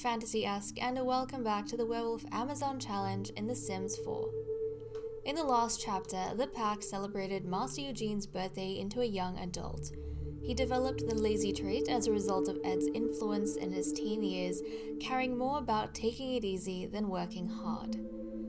fantasy-esque, and welcome back to the Werewolf Amazon Challenge in The Sims 4. In the last chapter, the pack celebrated Master Eugene's birthday into a young adult. He developed the lazy trait as a result of Ed's influence in his teen years, caring more about taking it easy than working hard.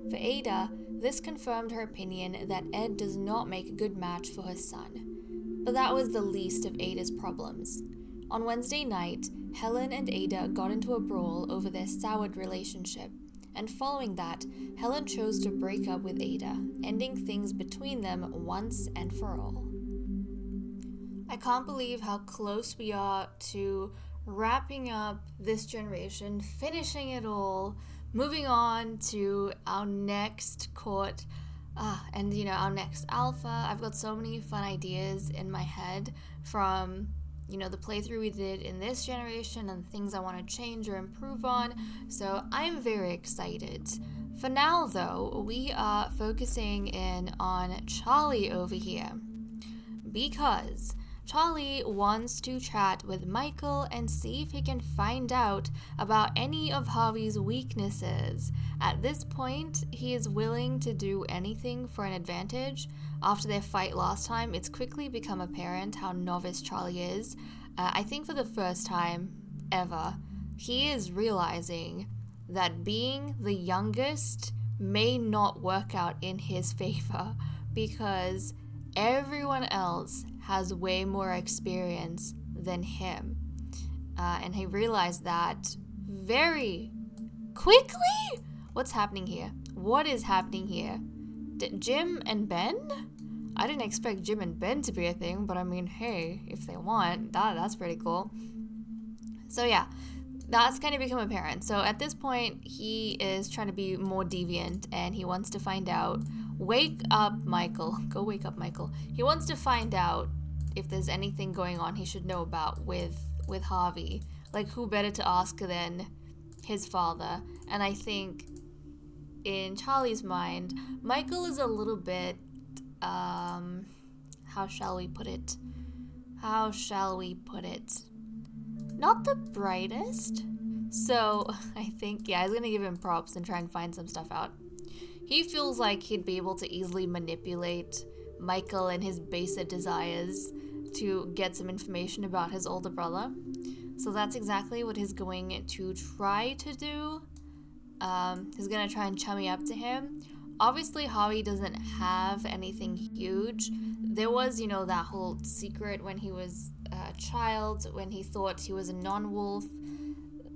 For Ada, this confirmed her opinion that Ed does not make a good match for her son. But that was the least of Ada's problems. On Wednesday night, Helen and Ada got into a brawl over their soured relationship, and following that, Helen chose to break up with Ada, ending things between them once and for all. I can't believe how close we are to wrapping up this generation, finishing it all, moving on to our next court, and our next alpha. I've got so many fun ideas in my head from the playthrough we did in this generation and things I want to change or improve on, so I'm very excited. For now, though, we are focusing in on Charlie over here, because Charlie wants to chat with Michael and see if he can find out about any of Harvey's weaknesses. At this point, he is willing to do anything for an advantage. After their fight last time, it's quickly become apparent how novice Charlie is. I think for the first time ever, he is realizing that being the youngest may not work out in his favor because everyone else has way more experience than him. And he realized that very quickly. What's happening here? What is happening here? Jim and Ben? I didn't expect Jim and Ben to be a thing, but I mean, hey, if they want, that's pretty cool. So yeah, that's kind of become apparent. So at this point, he is trying to be more deviant, and he wants to find out. Wake up, Michael. Go wake up, Michael. He wants to find out if there's anything going on he should know about with Harvey. Like, who better to ask than his father? And I think in Charlie's mind, Michael is a little bit, how shall we put it? Not the brightest. So I think, I was gonna give him props and try and find some stuff out. He feels like he'd be able to easily manipulate Michael and his basic desires to get some information about his older brother. So that's exactly what he's going to try to do. He's going to try and chummy up to him. Obviously, Harvey doesn't have anything huge. There was, that whole secret when he was a child, when he thought he was a non-wolf.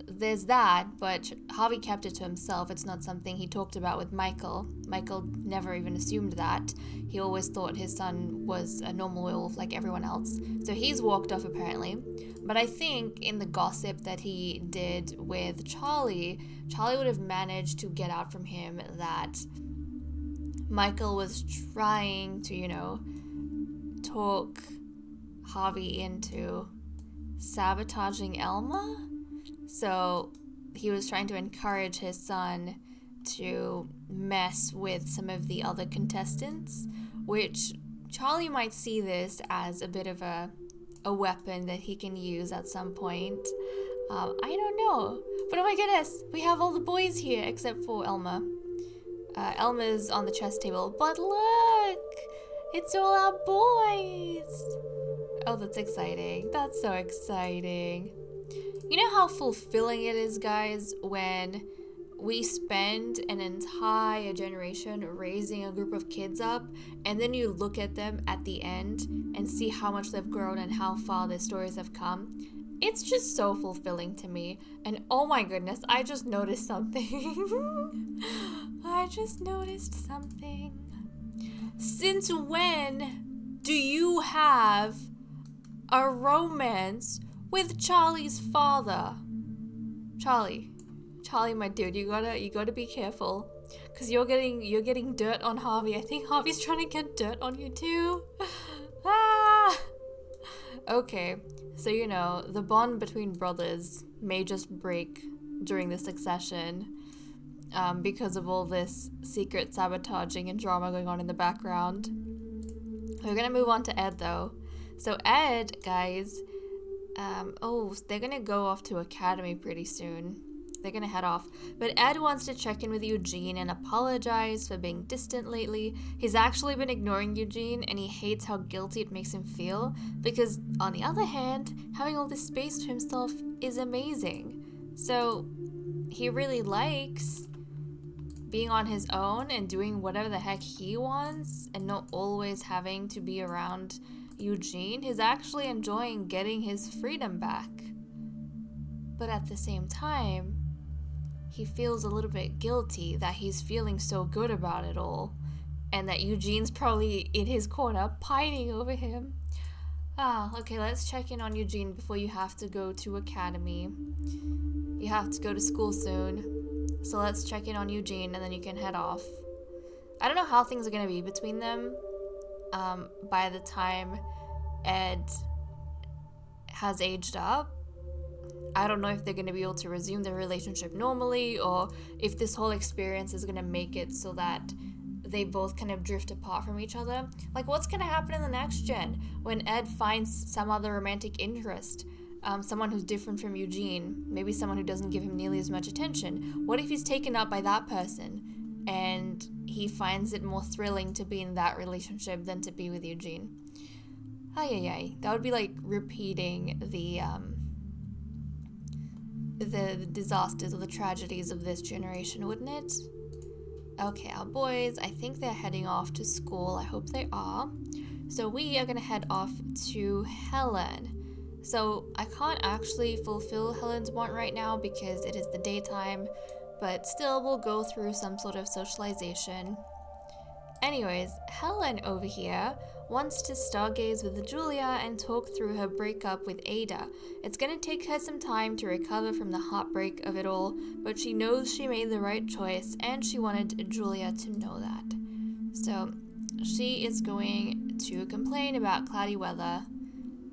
There's that, but Harvey kept it to himself. It's not something he talked about with Michael. Michael never even assumed that. He always thought his son was a normal werewolf like everyone else. So he's walked off apparently. But I think in the gossip that he did with Charlie would have managed to get out from him that Michael was trying to, talk Harvey into sabotaging Elma. So he was trying to encourage his son to mess with some of the other contestants, which Charlie might see this as a bit of a weapon that he can use at some point. I don't know. But oh my goodness, we have all the boys here except for Elma. Elma's on the chess table, but look! It's all our boys! Oh, that's exciting. That's so exciting. You know how fulfilling it is, guys, when we spend an entire generation raising a group of kids up, and then you look at them at the end and see how much they've grown and how far their stories have come? It's just so fulfilling to me. And oh my goodness, I just noticed something. Since when do you have a romance with Charlie's father? Charlie, my dude, you gotta be careful, cause you're getting dirt on Harvey. I think Harvey's trying to get dirt on you too. Okay, so the bond between brothers may just break during the succession, because of all this secret sabotaging and drama going on in the background. We're gonna move on to Ed though. So Ed, guys. They're gonna go off to academy pretty soon. they're gonna head off. But Ed wants to check in with Eugene and apologize for being distant lately. He's actually been ignoring Eugene, and he hates how guilty it makes him feel, because on the other hand, having all this space to himself is amazing. So he really likes being on his own and doing whatever the heck he wants and not always having to be around Eugene. He's actually enjoying getting his freedom back. But at the same time, he feels a little bit guilty that he's feeling so good about it all, and that Eugene's probably in his corner pining over him. Okay, let's check in on Eugene before you have to go to academy. You have to go to school soon. So let's check in on Eugene and then you can head off. I don't know how things are going to be between them by the time Ed has aged up. I don't know if they're going to be able to resume their relationship normally, or if this whole experience is going to make it so that they both kind of drift apart from each other. Like, what's going to happen in the next gen when Ed finds some other romantic interest? Someone who's different from Eugene, maybe someone who doesn't give him nearly as much attention. What if he's taken up by that person and he finds it more thrilling to be in that relationship than to be with Eugene? That would be like repeating the disasters or the tragedies of this generation, wouldn't it? Okay, our boys, I think they're heading off to school. I hope they are. So we are going to head off to Helen. So I can't actually fulfill Helen's want right now because it is the daytime, but still we'll go through some sort of socialization. Anyways, Helen over here wants to stargaze with Julia and talk through her breakup with Ada. It's gonna take her some time to recover from the heartbreak of it all, but she knows she made the right choice and she wanted Julia to know that. So she is going to complain about cloudy weather,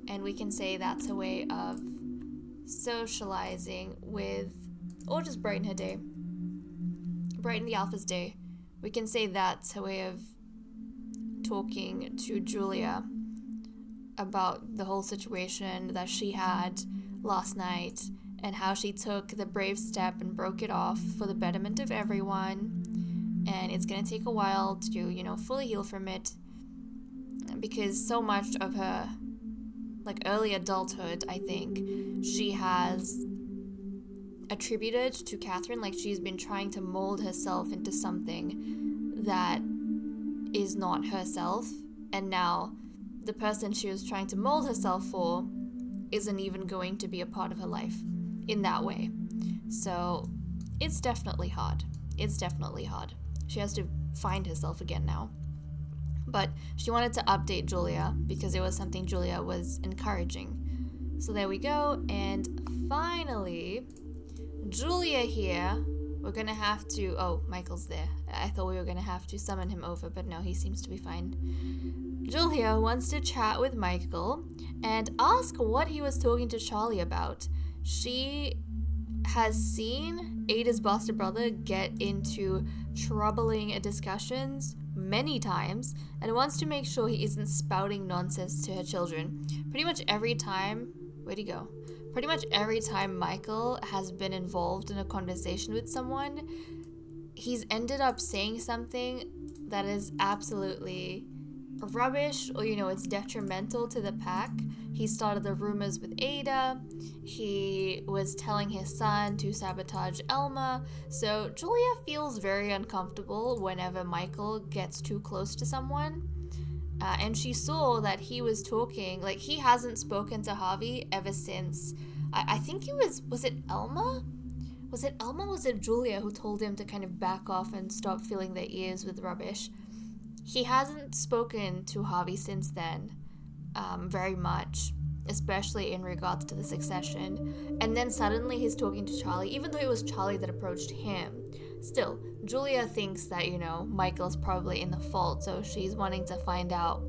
and we can say that's a way of socializing with, or just brighten her day, brighten the Alpha's day. We can say that's a way of talking to Julia about the whole situation that she had last night and how she took the brave step and broke it off for the betterment of everyone. And it's going to take a while to, fully heal from it, because so much of her early adulthood, I think, she has attributed to Catherine. Like, she's been trying to mold herself into something that is not herself, and now the person she was trying to mold herself for isn't even going to be a part of her life in that way. So it's definitely hard. She has to find herself again now. But she wanted to update Julia because it was something Julia was encouraging. So there we go. And finally, Julia here, we're going to have to... Oh, Michael's there. I thought we were going to have to summon him over, but no, he seems to be fine. Julia wants to chat with Michael and ask what he was talking to Charlie about. She has seen Ada's bastard brother get into troubling discussions many times and wants to make sure he isn't spouting nonsense to her children. Pretty much every time Michael has been involved in a conversation with someone, he's ended up saying something that is absolutely rubbish, or it's detrimental to the pack. He started the rumors with Ada. He was telling his son to sabotage Elma. So Julia feels very uncomfortable whenever Michael gets too close to someone. And she saw that he was talking, he hasn't spoken to Harvey ever since, I think it was it Elma? Was it Elma or was it Julia who told him to kind of back off and stop filling their ears with rubbish? He hasn't spoken to Harvey since then, very much, especially in regards to the Succession. And then suddenly he's talking to Charlie, even though it was Charlie that approached him. Still, Julia thinks that, Michael's probably in the fault, so she's wanting to find out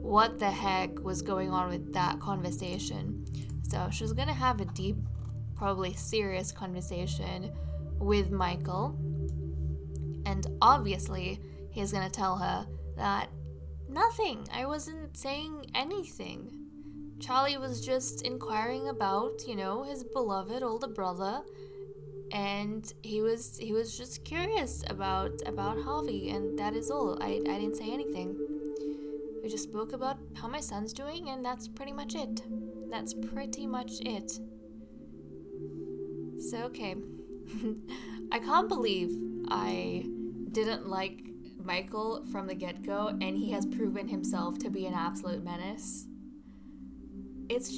what the heck was going on with that conversation. So she's gonna have a deep, probably serious conversation with Michael. And obviously, he's gonna tell her that nothing, I wasn't saying anything. Charlie was just inquiring about, his beloved older brother. and he was just curious about Harvey, and that is all. I didn't say anything. We just spoke about how my son's doing, and that's pretty much it. So, okay. I can't believe I didn't like Michael from the get-go, and he has proven himself to be an absolute menace. It's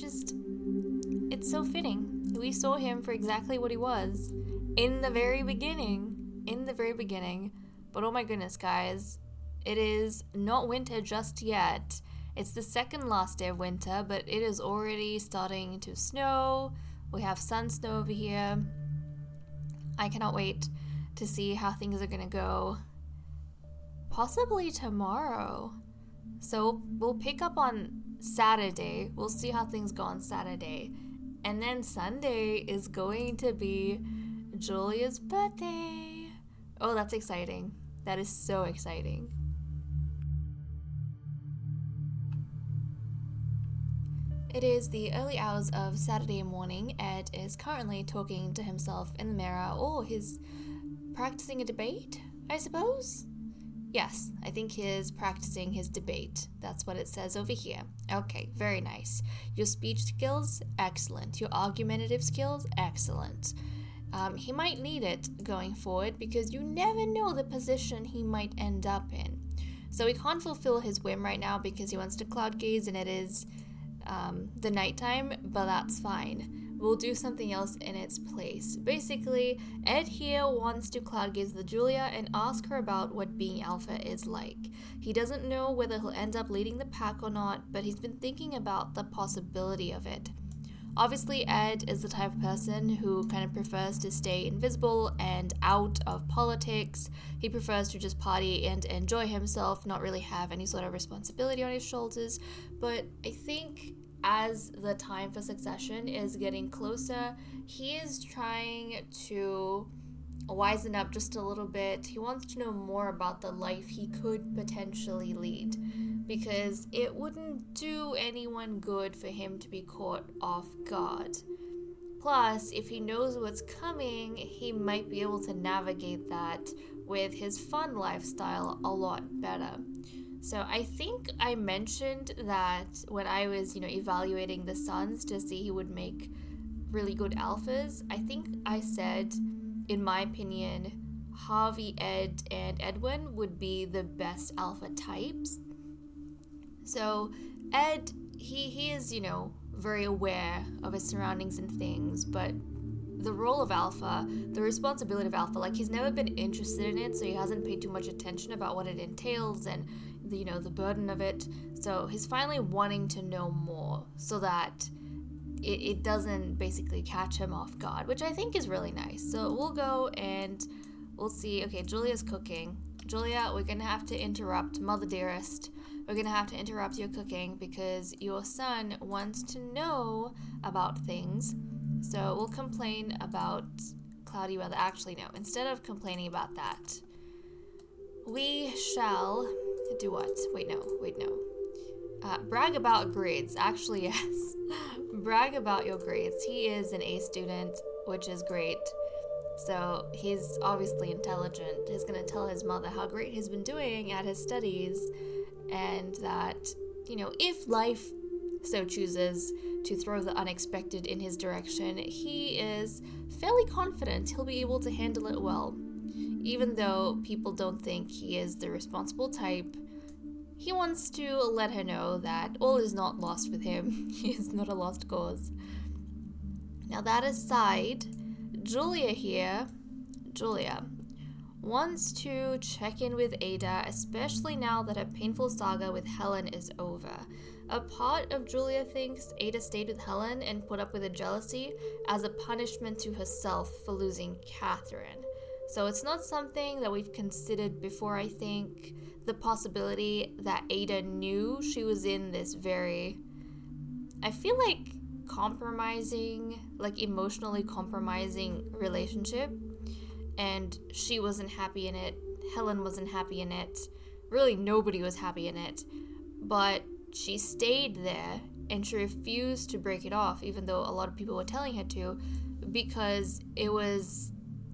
so fitting. We saw him for exactly what he was in the very beginning. But oh my goodness, guys, it is not winter just yet. It's the second last day of winter, but it is already starting to snow. We have sun snow over here. I cannot wait to see how things are gonna go. Possibly tomorrow. So we'll pick up on Saturday. We'll see how things go on Saturday. And then Sunday is going to be Julia's birthday. Oh, that's exciting. That is so exciting. It is the early hours of Saturday morning. Ed is currently talking to himself in the mirror, or he's practicing a debate, I suppose? Yes, I think he is practicing his debate. That's what it says over here. Okay, very nice. Your speech skills, excellent. Your argumentative skills, excellent. He might need it going forward because you never know the position he might end up in. So he can't fulfill his whim right now because he wants to cloud gaze, and it is the nighttime, but that's fine. We'll do something else in its place. Basically, Ed here wants to cloud gaze with Julia and ask her about what being alpha is like. He doesn't know whether he'll end up leading the pack or not, but he's been thinking about the possibility of it. Obviously, Ed is the type of person who kind of prefers to stay invisible and out of politics. He prefers to just party and enjoy himself, not really have any sort of responsibility on his shoulders. But I think as the time for Succession is getting closer, he is trying to wisen up just a little bit. He wants to know more about the life he could potentially lead, because it wouldn't do anyone good for him to be caught off guard. Plus, if he knows what's coming, he might be able to navigate that with his fun lifestyle a lot better. So I think I mentioned that when I was, evaluating the sons to see who would make really good alphas, I think I said, in my opinion, Harvey, Ed, and Edwin would be the best alpha types. So Ed, he is, very aware of his surroundings and things, but the role of alpha, the responsibility of alpha, he's never been interested in it, so he hasn't paid too much attention about what it entails and the burden of it. So he's finally wanting to know more so that it doesn't basically catch him off guard, which I think is really nice. So we'll go and we'll see. Okay, Julia's cooking. Julia, we're gonna have to interrupt, mother dearest. We're gonna have to interrupt your cooking because your son wants to know about things. So we'll complain about cloudy weather. Actually, no. Instead of complaining about that, we shall do what? Wait, no. Brag about grades. Actually, yes. Brag about your grades. He is an A student, which is great. So he's obviously intelligent. He's going to tell his mother how great he's been doing at his studies, and that, if life so chooses to throw the unexpected in his direction, he is fairly confident he'll be able to handle it well. Even though people don't think he is the responsible type, he wants to let her know that all is not lost with him. He is not a lost cause. Now that aside, Julia wants to check in with Ada, especially now that her painful saga with Helen is over. A part of Julia thinks Ada stayed with Helen and put up with the jealousy as a punishment to herself for losing Catherine. So it's not something that we've considered before, I think. The possibility that Ada knew she was in this I feel like emotionally compromising relationship, and she wasn't happy in it, Helen wasn't happy in it, really nobody was happy in it, but she stayed there and she refused to break it off, even though a lot of people were telling her to, because it was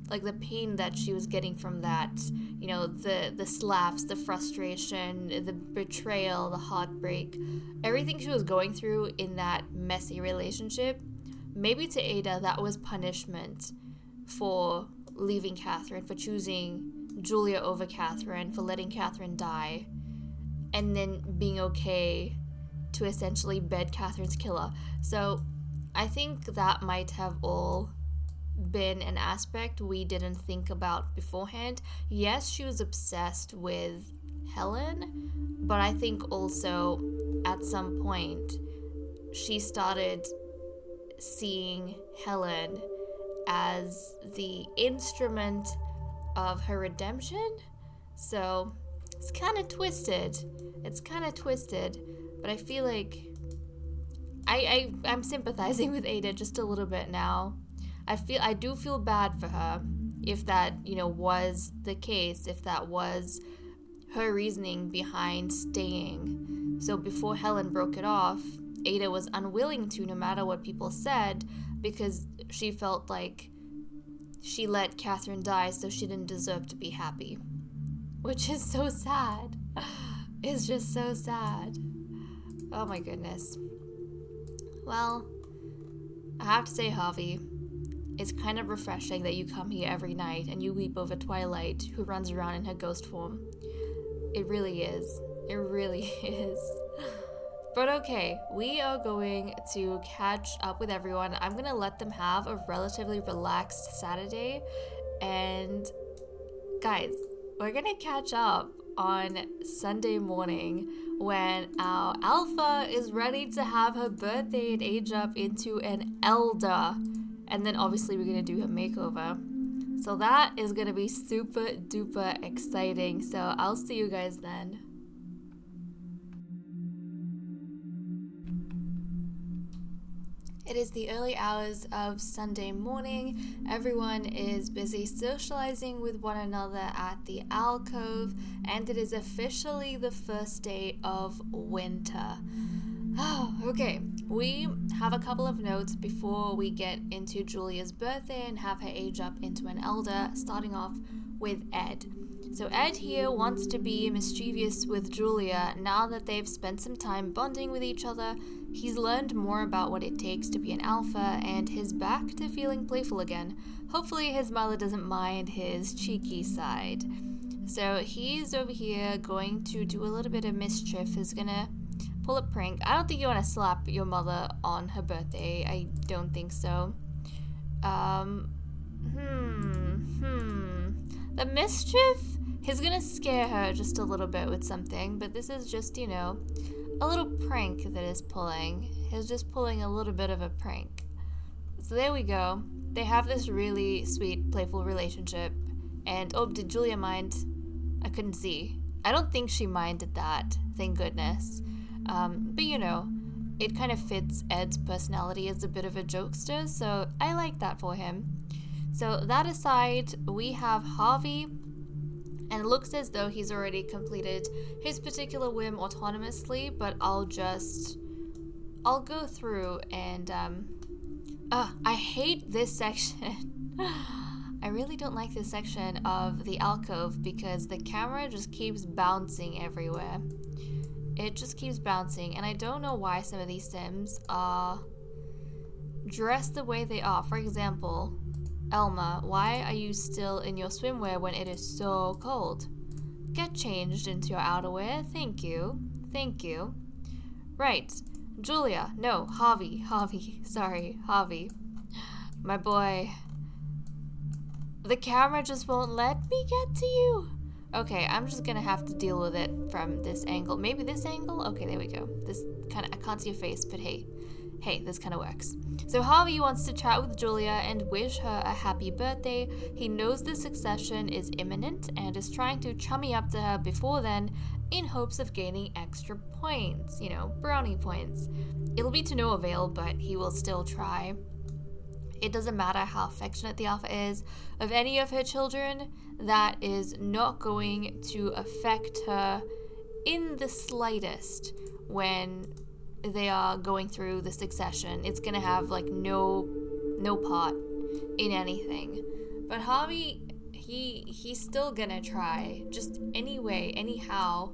like the pain that she was getting from that, you know, the slaps, the frustration, the betrayal, the heartbreak, everything she was going through in that messy relationship, maybe to Ada that was punishment for leaving Catherine, for choosing Julia over Catherine, for letting Catherine die, and then being okay to essentially bed Catherine's killer. So I think that might have all been an aspect we didn't think about beforehand. Yes, she was obsessed with Helen, but I think also at some point she started seeing Helen as the instrument of her redemption. So it's kind of twisted. But I feel like I'm sympathizing with Ada just a little bit now. I do feel bad for her if that, you know, was the case, if that was her reasoning behind staying. So before Helen broke it off, Ada was unwilling to, no matter what people said, because she felt like she let Catherine die, so she didn't deserve to be happy. Which is so sad. It's just so sad. Oh my goodness. Well, I have to say, Javi, it's kind of refreshing that you come here every night and you weep over Twilight, who runs around in her ghost form. It really is. It really is. But okay, we are going to catch up with everyone. I'm going to let them have a relatively relaxed Saturday. And guys, we're going to catch up on Sunday morning when our Alpha is ready to have her birthday and age up into an elder. And then obviously we're going to do her makeover. So that is going to be super duper exciting. So I'll see you guys then. It is the early hours of Sunday morning. Everyone is busy socializing with one another at the alcove, and it is officially the first day of winter. Okay, we have a couple of notes before we get into Julia's birthday and have her age up into an elder, starting off with Ed. So Ed here wants to be mischievous with Julia now that they've spent some time bonding with each other. He's learned more about what it takes to be an alpha, and he's back to feeling playful again. Hopefully his mother doesn't mind his cheeky side. So he's over here going to do a little bit of mischief. He's gonna pull a prank. I don't think you want to slap your mother on her birthday. I don't think so. The mischief? He's gonna scare her just a little bit with something, but this is just, you know, a little prank that he's pulling. He's just pulling a little bit of a prank. So there we go. They have this really sweet, playful relationship. And, oh, did Julia mind? I couldn't see. I don't think she minded that, thank goodness. But you know, it kind of fits Ed's personality as a bit of a jokester, so I like that for him. So that aside, we have Harvey, and it looks as though he's already completed his particular whim autonomously, but I'll go through and, I hate this section. I really don't like this section of the alcove because the camera just keeps bouncing everywhere. It just keeps bouncing, and I don't know why some of these Sims are dressed the way they are. For example, Elma, why are you still in your swimwear when it is so cold? Get changed into your outerwear. Thank you. Thank you. Right. Julia. No, Javi. Sorry, Javi. My boy. The camera just won't let me get to you. Okay, I'm just gonna have to deal with it from this angle. Maybe this angle? Okay, there we go. This kind of, I can't see your face, but hey, this kind of works. So Harvey wants to chat with Julia and wish her a happy birthday. He knows the succession is imminent and is trying to chummy up to her before then in hopes of gaining extra points, you know, brownie points. It'll be to no avail, but he will still try. It doesn't matter how affectionate the alpha is of any of her children, that is not going to affect her in the slightest when they are going through the succession. It's gonna have like no part in anything. But Harvey, he's still gonna try, just anyway, anyhow.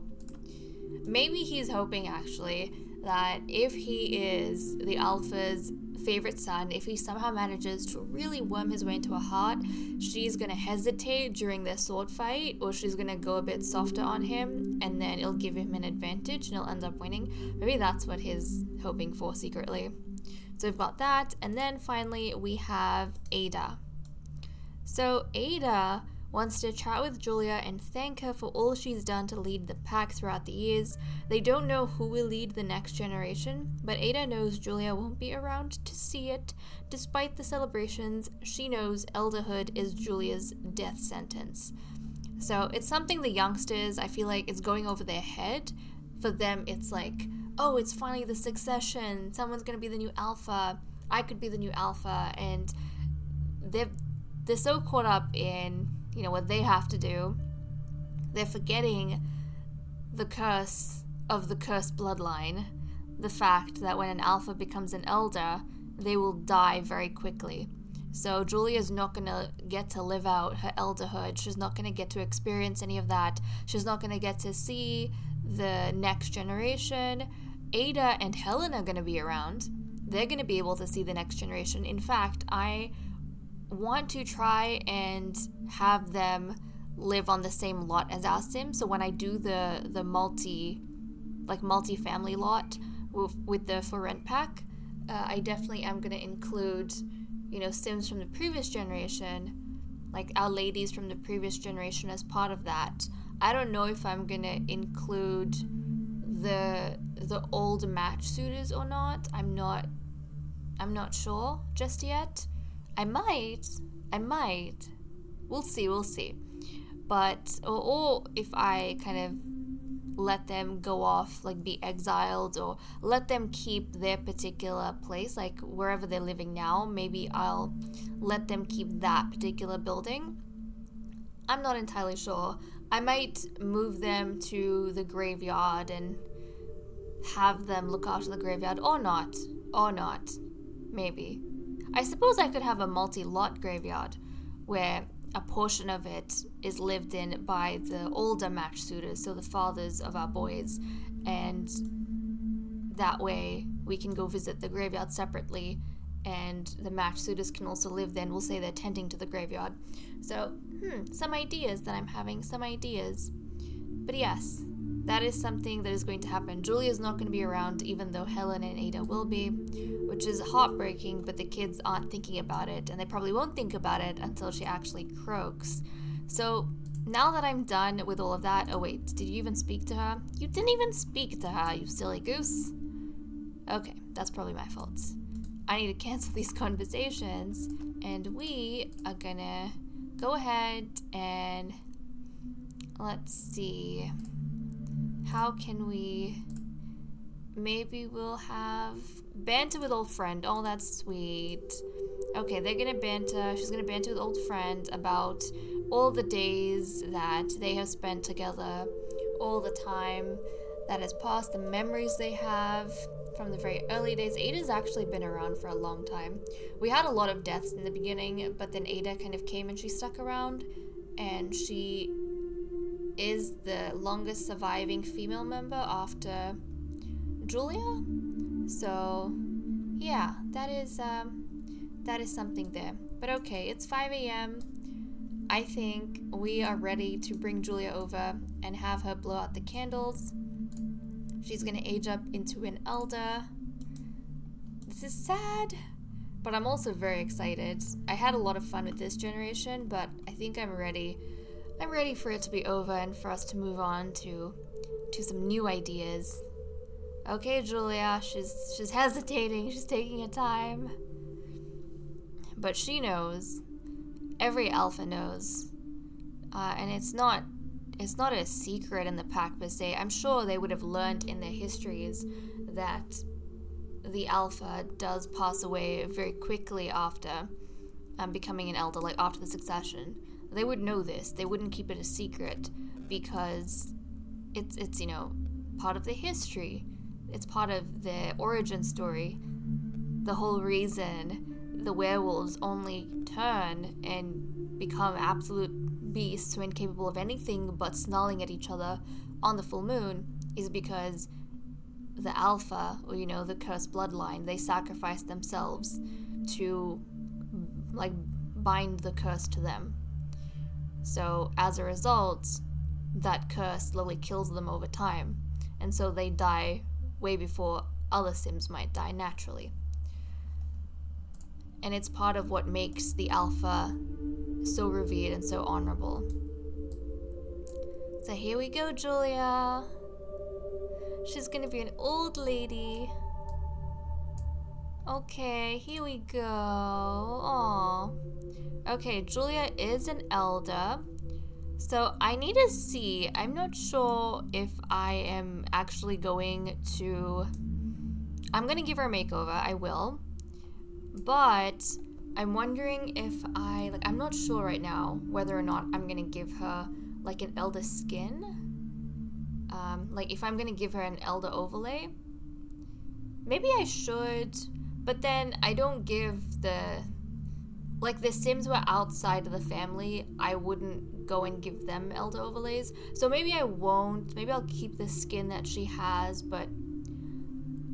Maybe he's hoping, actually, that if he is the alpha's favorite son, if he somehow manages to really worm his way into her heart, she's gonna hesitate during their sword fight, or she's gonna go a bit softer on him, and then it'll give him an advantage and he'll end up winning. Maybe that's what he's hoping for secretly. So we've got that, and then finally we have Ada. So Ada wants to chat with Julia and thank her for all she's done to lead the pack throughout the years. They don't know who will lead the next generation, but Ada knows Julia won't be around to see it. Despite the celebrations, she knows elderhood is Julia's death sentence. So it's something the youngsters, I feel like it's going over their head. For them, it's like, oh, it's finally the succession. Someone's going to be the new alpha. I could be the new alpha. And they're so caught up in, you know, what they have to do. They're forgetting the curse of the cursed bloodline. The fact that when an alpha becomes an elder, they will die very quickly. So Julia's not going to get to live out her elderhood. She's not going to get to experience any of that. She's not going to get to see the next generation. Ada and Helen are going to be around. They're going to be able to see the next generation. In fact, I want to try and have them live on the same lot as our Sims. So when I do the multi-family lot with the for rent pack, I definitely am going to include, you know, Sims from the previous generation, like our ladies from the previous generation as part of that. I don't know if I'm going to include the old match suitors or not. I'm not sure just yet. I might. We'll see. But, or if I kind of let them go off, like be exiled, or let them keep their particular place, like wherever they're living now, maybe I'll let them keep that particular building. I'm not entirely sure. I might move them to the graveyard and have them look after the graveyard, or not, maybe. I suppose I could have a multi-lot graveyard where a portion of it is lived in by the older match suitors, so the fathers of our boys, and that way we can go visit the graveyard separately, and the match suitors can also live there, and we'll say they're tending to the graveyard. So, some ideas that I'm having, But yes, that is something that is going to happen. Julia's not going to be around, even though Helen and Ada will be, which is heartbreaking, but the kids aren't thinking about it, and they probably won't think about it until she actually croaks. So now that I'm done with all of that, oh wait, did you even speak to her? You didn't even speak to her, you silly goose. Okay, that's probably my fault. I need to cancel these conversations, and we are gonna go ahead and let's see. How can we... Maybe we'll have banter with old friend. Oh, that's sweet. Okay, they're gonna banter. She's gonna banter with old friend about all the days that they have spent together, all the time that has passed, the memories they have from the very early days. Ada's actually been around for a long time. We had a lot of deaths in the beginning, but then Ada kind of came and she stuck around, and she is the longest surviving female member after Julia. So yeah, that is something there. But okay, it's 5 a.m. I think we are ready to bring Julia over and have her blow out the candles. She's gonna age up into an elder. This is sad, but I'm also very excited. I had a lot of fun with this generation, but I think I'm ready. I'm ready for it to be over and for us to move on to some new ideas. Okay, Julia, she's hesitating, she's taking her time. But she knows. Every alpha knows. And it's not a secret in the pack per se. I'm sure they would have learned in their histories that the alpha does pass away very quickly after becoming an elder, like after the succession. They would know this. They wouldn't keep it a secret because it's you know, part of the history. It's part of their origin story. The whole reason the werewolves only turn and become absolute beasts who are incapable of anything but snarling at each other on the full moon is because the alpha, or the cursed bloodline, they sacrifice themselves to like bind the curse to them. So as a result, that curse slowly kills them over time, and so they die way before other Sims might die naturally. And it's part of what makes the alpha so revered and so honorable. So here we go, Julia. She's gonna be an old lady. Okay, here we go. Aww. Okay, Julia is an elder. So I need to see. I'm not sure if I am actually going to... I'm gonna give her a makeover. I will. But I'm wondering if I'm not sure right now whether or not I'm gonna give her like an elder skin. Like if I'm gonna give her an elder overlay. Maybe I should, but then I don't give the Sims who are outside of the family, I wouldn't go and give them elder overlays. So maybe I won't. Maybe I'll keep the skin that she has, but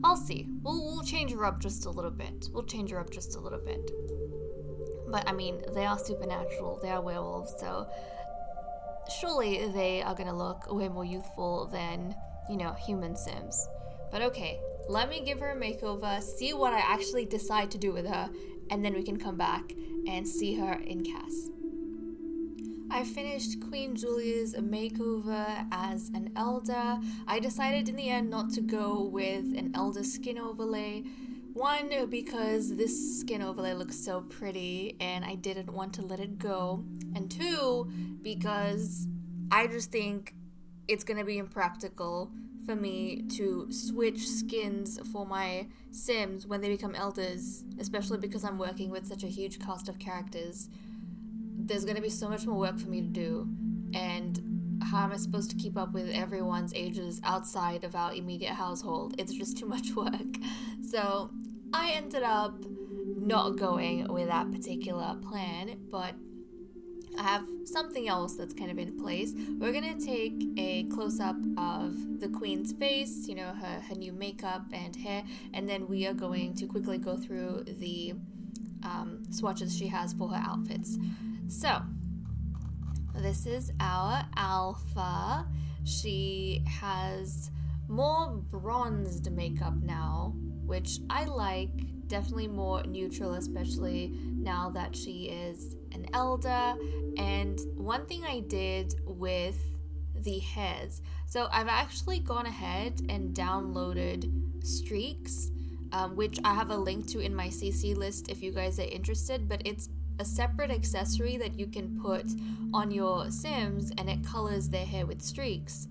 I'll see. We'll change her up just a little bit. But I mean, they are supernatural. They are werewolves, so surely they are gonna look way more youthful than, human Sims. But okay, let me give her a makeover, see what I actually decide to do with her, and then we can come back and see her in Cass. I finished Queen Julia's makeover as an elder. I decided in the end not to go with an elder skin overlay. One, because this skin overlay looks so pretty and I didn't want to let it go. And two, because I just think it's gonna be impractical for me to switch skins for my Sims when they become elders, especially because I'm working with such a huge cast of characters. There's gonna be so much more work for me to do, and how am I supposed to keep up with everyone's ages outside of our immediate household? It's just too much work. So I ended up not going with that particular plan, but I have something else that's kind of in place. We're gonna take a close-up of the queen's face, her new makeup and hair, and then we are going to quickly go through the swatches she has for her outfits. So, this is our alpha. She has more bronzed makeup now, which I like. Definitely more neutral, especially now that she is an elder. And one thing I did with the hairs, so I've actually gone ahead and downloaded streaks, which I have a link to in my CC list if you guys are interested, but it's a separate accessory that you can put on your Sims and it colors their hair with streaks.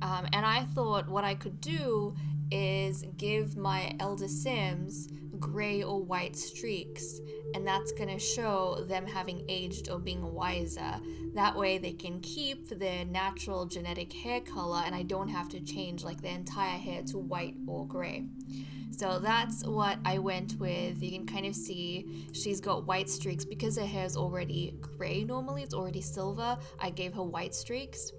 And I thought what I could do is give my elder Sims gray or white streaks, and that's gonna show them having aged or being wiser. That way they can keep their natural genetic hair color and I don't have to change their entire hair to white or gray. So that's what I went with. You can kind of see she's got white streaks because her hair is already gray normally, it's already silver. I gave her white streaks.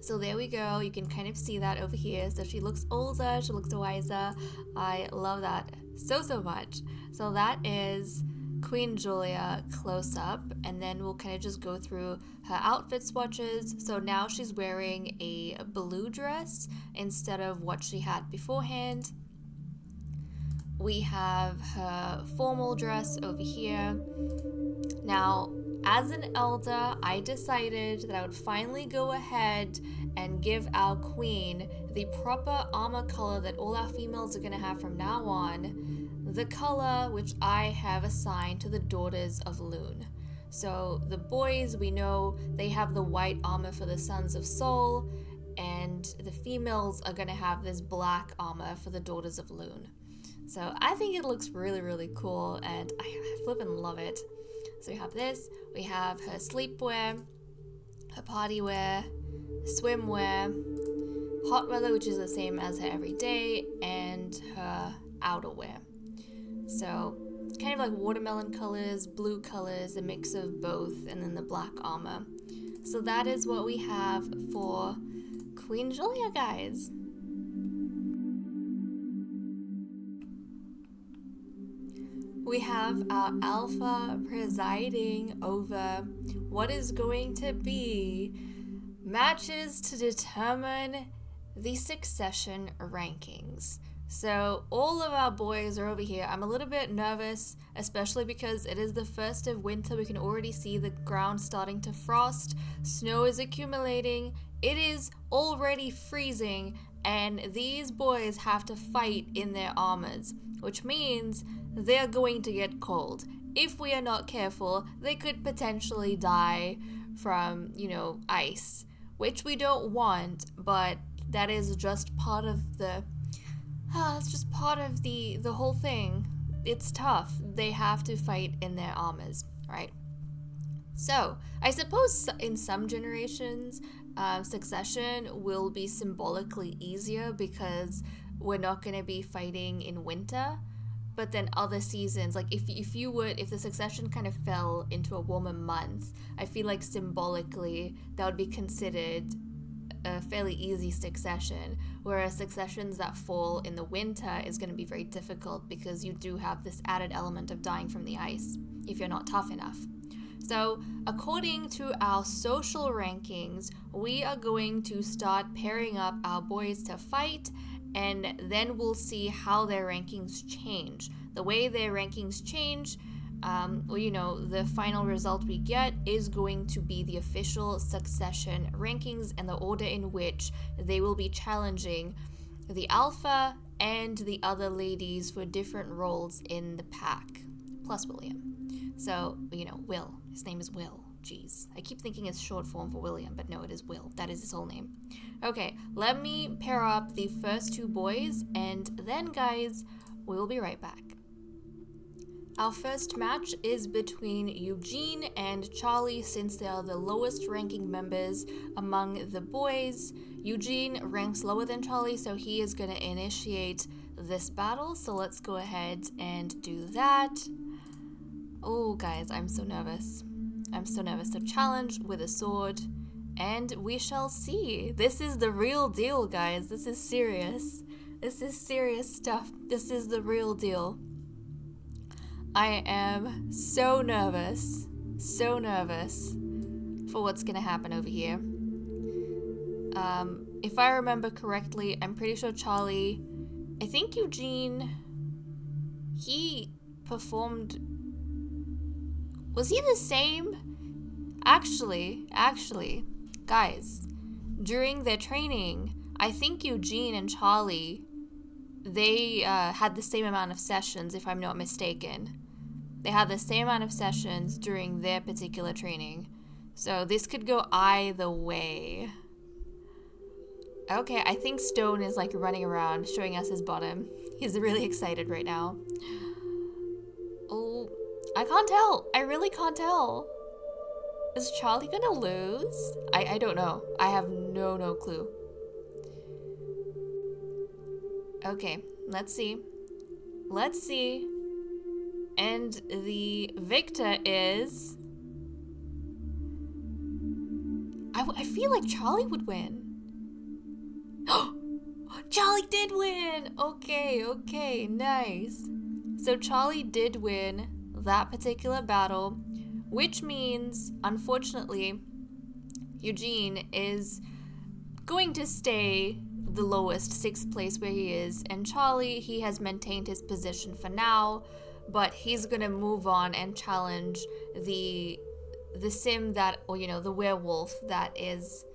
So there we go, you can kind of see that over here. So she looks older, she looks wiser. I love that so much. So that is Queen Julia close up, and then we'll kind of just go through her outfit swatches. So now she's wearing a blue dress instead of what she had beforehand. We have her formal dress over here. Now, as an elder, I decided that I would finally go ahead and give our queen the proper armor color that all our females are going to have from now on, the color which I have assigned to the daughters of Lune. So the boys, we know they have the white armor for the Sons of Sol, and the females are going to have this black armor for the daughters of Lune. So I think it looks really cool, and I flippin' love it. So we have this, we have her sleepwear, her party wear, swimwear, hot weather, which is the same as her everyday, and her outerwear. So kind of like watermelon colors, blue colors, a mix of both, and then the black armor. So that is what we have for Queen Julia, guys. We have our alpha presiding over what is going to be matches to determine the Succession rankings. So all of our boys are over here. I'm a little bit nervous, especially because it is the first of winter. We can already see the ground starting to frost. Snow is accumulating. It is already freezing, and these boys have to fight in their armors, which means they're going to get cold. If we are not careful, they could potentially die from, ice, which we don't want, but that is just part of the whole thing. It's tough. They have to fight in their armors, right? So, I suppose in some generations, Succession will be symbolically easier because we're not going to be fighting in winter. But then other seasons, like if the Succession kind of fell into a warmer month, I feel like symbolically that would be considered a fairly easy succession, whereas successions that fall in the winter is going to be very difficult because you do have this added element of dying from the ice if you're not tough enough. So according to our social rankings, we are going to start pairing up our boys to fight, and then we'll see how their rankings change. The way their rankings change, the final result we get is going to be the official Succession rankings and the order in which they will be challenging the alpha and the other ladies for different roles in the pack, plus William. So, Will. His name is Will. Jeez. I keep thinking it's short form for William, but no, it is Will. That is his whole name. Okay, let me pair up the first two boys, and then, guys, we will be right back. Our first match is between Eugene and Charlie, since they are the lowest ranking members among the boys. Eugene ranks lower than Charlie, so he is going to initiate this battle. So let's go ahead and do that. Oh, guys, I'm so nervous. So challenge with a sword, and we shall see. This is the real deal, guys. This is serious. This is serious stuff. This is the real deal. I am so nervous for what's gonna happen over here. If I remember correctly, I'm pretty sure Charlie, I think Eugene, he performed, was he the same? Actually, guys, during their training, I think Eugene and Charlie, they had the same amount of sessions, if I'm not mistaken. They had the same amount of sessions during their particular training. So this could go either way. Okay, I think Stone is like running around showing us his bottom. He's really excited right now. Oh, I can't tell. I really can't tell. Is Charlie gonna lose? I don't know. I have no clue. Okay, let's see. And the victor is... I feel like Charlie would win. Charlie did win! Okay, nice. So Charlie did win that particular battle, which means, unfortunately, Eugene is going to stay the lowest, 6th place where he is, and Charlie, he has maintained his position for now, but he's gonna move on and challenge the sim that, or the werewolf that is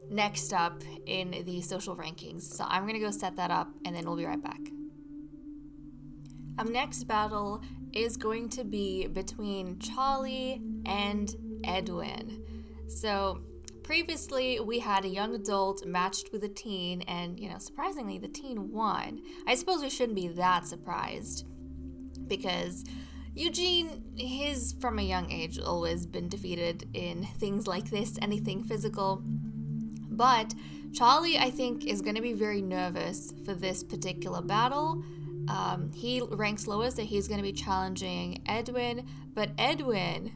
next up in the social rankings. So I'm gonna go set that up, and then we'll be right back. Our next battle is going to be between Charlie and Edwin. So previously we had a young adult matched with a teen, and surprisingly the teen won. I suppose we shouldn't be that surprised, because Eugene, he's from a young age always been defeated in things like this, anything physical. But Charlie, I think, is going to be very nervous for this particular battle, He ranks lowest, so he's going to be challenging Edwin. But Edwin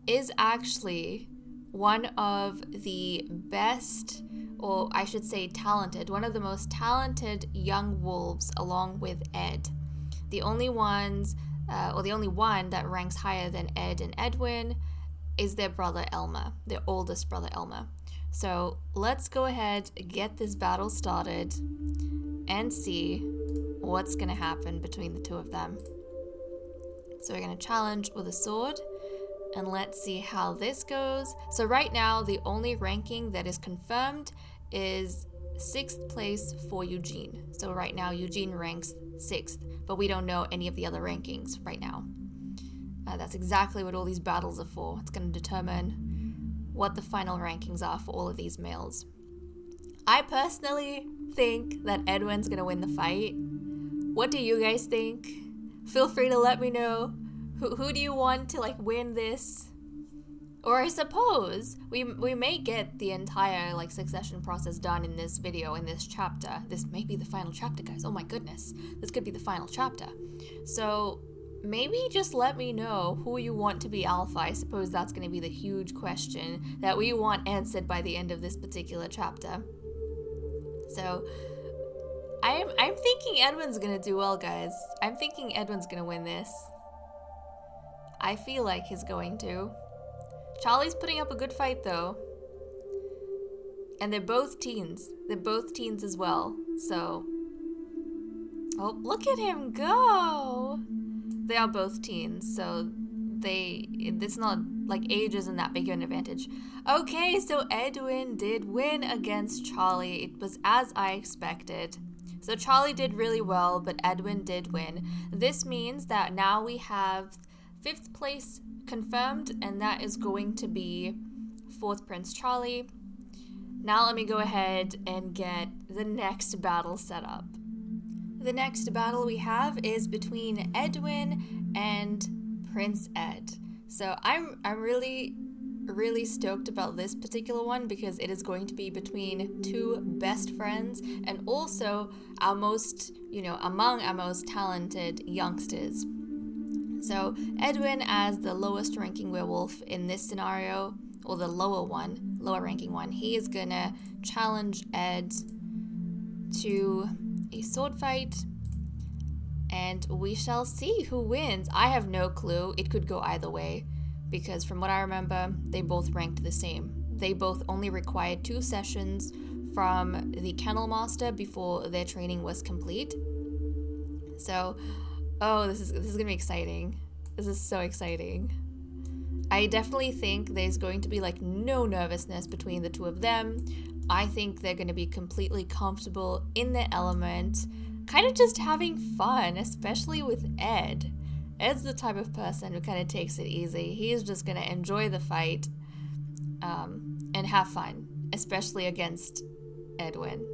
is actually one of the best, or I should say talented, one of the most talented young wolves along with Ed. The only one that ranks higher than Ed and Edwin is their brother Elmer, their oldest brother Elmer. So let's go ahead, get this battle started, and see what's going to happen between the two of them. So we're going to challenge with a sword, and let's see how this goes. So right now, the only ranking that is confirmed is 6th place for Eugene. So right now, Eugene ranks 6th, but we don't know any of the other rankings right now. That's exactly what all these battles are for. It's going to determine what the final rankings are for all of these males. I personally think that Edwin's going to win the fight. What do you guys think? Feel free to let me know. Who do you want to win this? Or I suppose we may get the entire succession process done in this video, in this chapter. This may be the final chapter, guys. Oh my goodness. This could be the final chapter. So maybe just let me know who you want to be alpha. I suppose that's going to be the huge question that we want answered by the end of this particular chapter. So I'm thinking Edwin's going to do well, guys. I'm thinking Edwin's going to win this. I feel like he's going to. Charlie's putting up a good fight, though. And they're both teens. They're both teens as well. So, oh, look at him go! They are both teens, so it's not age isn't that big of an advantage. Okay, so Edwin did win against Charlie. It was as I expected. So Charlie did really well, but Edwin did win. This means that now we have 5th place confirmed, and that is going to be 4th Prince Charlie. Now let me go ahead and get the next battle set up. The next battle we have is between Edwin and Prince Ed. So I'm really stoked about this particular one because it is going to be between two best friends and also our most, among our most talented youngsters. So Edwin, as the lowest ranking werewolf in this scenario, or the lower ranking one, he is gonna challenge Ed to a sword fight, and we shall see who wins. I have no clue. It could go either way, because from what I remember, they both ranked the same. They both only required 2 sessions from the Kennel Master before their training was complete. So, oh, this is gonna be exciting. This is so exciting. I definitely think there's going to be no nervousness between the two of them. I think they're going to be completely comfortable in their element, kind of just having fun, especially with Ed. Ed's the type of person who kind of takes it easy. He's just going to enjoy the fight and have fun, especially against Edwin.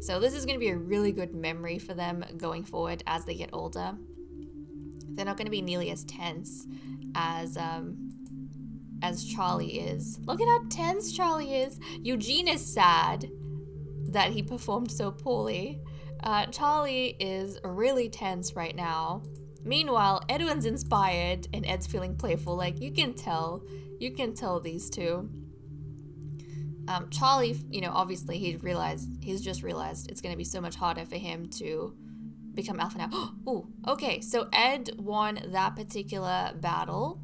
So this is going to be a really good memory for them going forward as they get older. They're not going to be nearly as tense as Charlie is. Look at how tense Charlie is. Eugene is sad that he performed so poorly. Charlie is really tense right now. Meanwhile, Edwin's inspired and Ed's feeling playful. You can tell these two. Charlie, obviously he's just realized it's going to be so much harder for him to become alpha now. Ooh, okay, so Ed won that particular battle.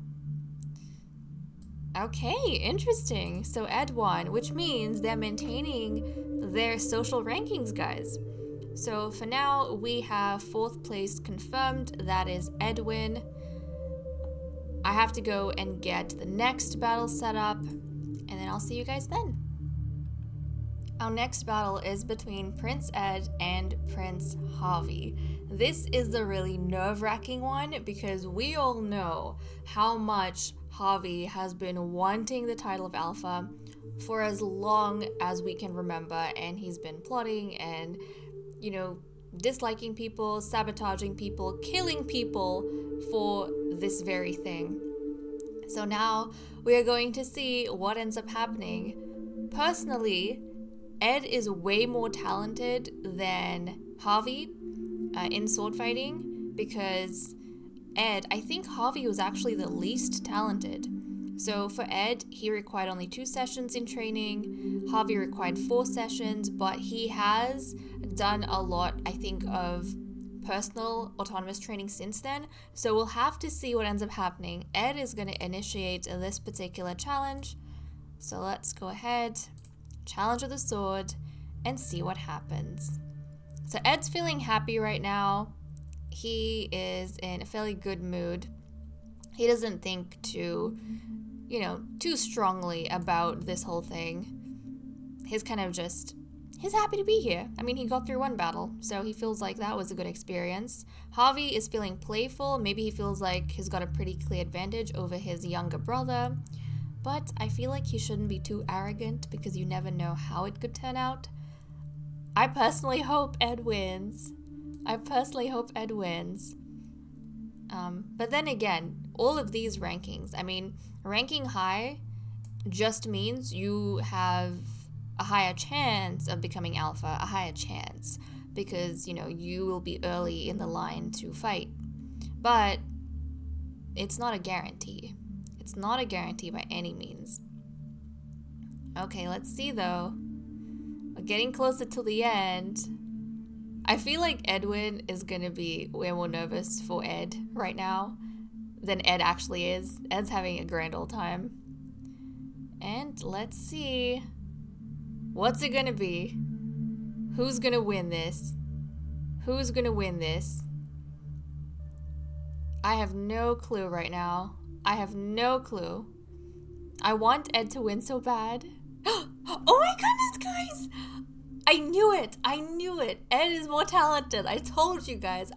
Okay, interesting. So Ed won, which means they're maintaining their social rankings, guys. So for now, we have 4th place confirmed. That is Edwin. I have to go and get the next battle set up, and then I'll see you guys then. Our next battle is between Prince Ed and Prince Harvey. This is the really nerve-wracking one because we all know how much Harvey has been wanting the title of Alpha for as long as we can remember, and he's been plotting and, disliking people, sabotaging people, killing people for this very thing. So now we are going to see what ends up happening. Personally, Ed is way more talented than Harvey in sword fighting, because I think Harvey was actually the least talented. So for Ed, he required only 2 sessions in training. Harvey required 4 sessions, but he has done a lot, I think, of personal autonomous training since then. So we'll have to see what ends up happening. Ed is going to initiate this particular challenge. So let's go ahead, challenge with the sword, and see what happens. So Ed's feeling happy right now. He is in a fairly good mood. He doesn't think too strongly about this whole thing. He's kind of just, he's happy to be here. I mean, he got through one battle, so he feels like that was a good experience. Harvey is feeling playful. Maybe he feels like he's got a pretty clear advantage over his younger brother. But I feel like he shouldn't be too arrogant because you never know how it could turn out. I personally hope Ed wins. But then again, all of these rankings, I mean, ranking high just means you have a higher chance of becoming alpha, a higher chance, because, you will be early in the line to fight. But it's not a guarantee. It's not a guarantee by any means. Okay, let's see though. We're getting closer to the end. I feel like Edwin is going to be way more nervous for Ed right now than Ed actually is. Ed's having a grand old time. And let's see. What's it going to be? Who's going to win this? I have no clue right now. I want Ed to win so bad. Oh my goodness, guys! I knew it. Ed is more talented. I told you guys.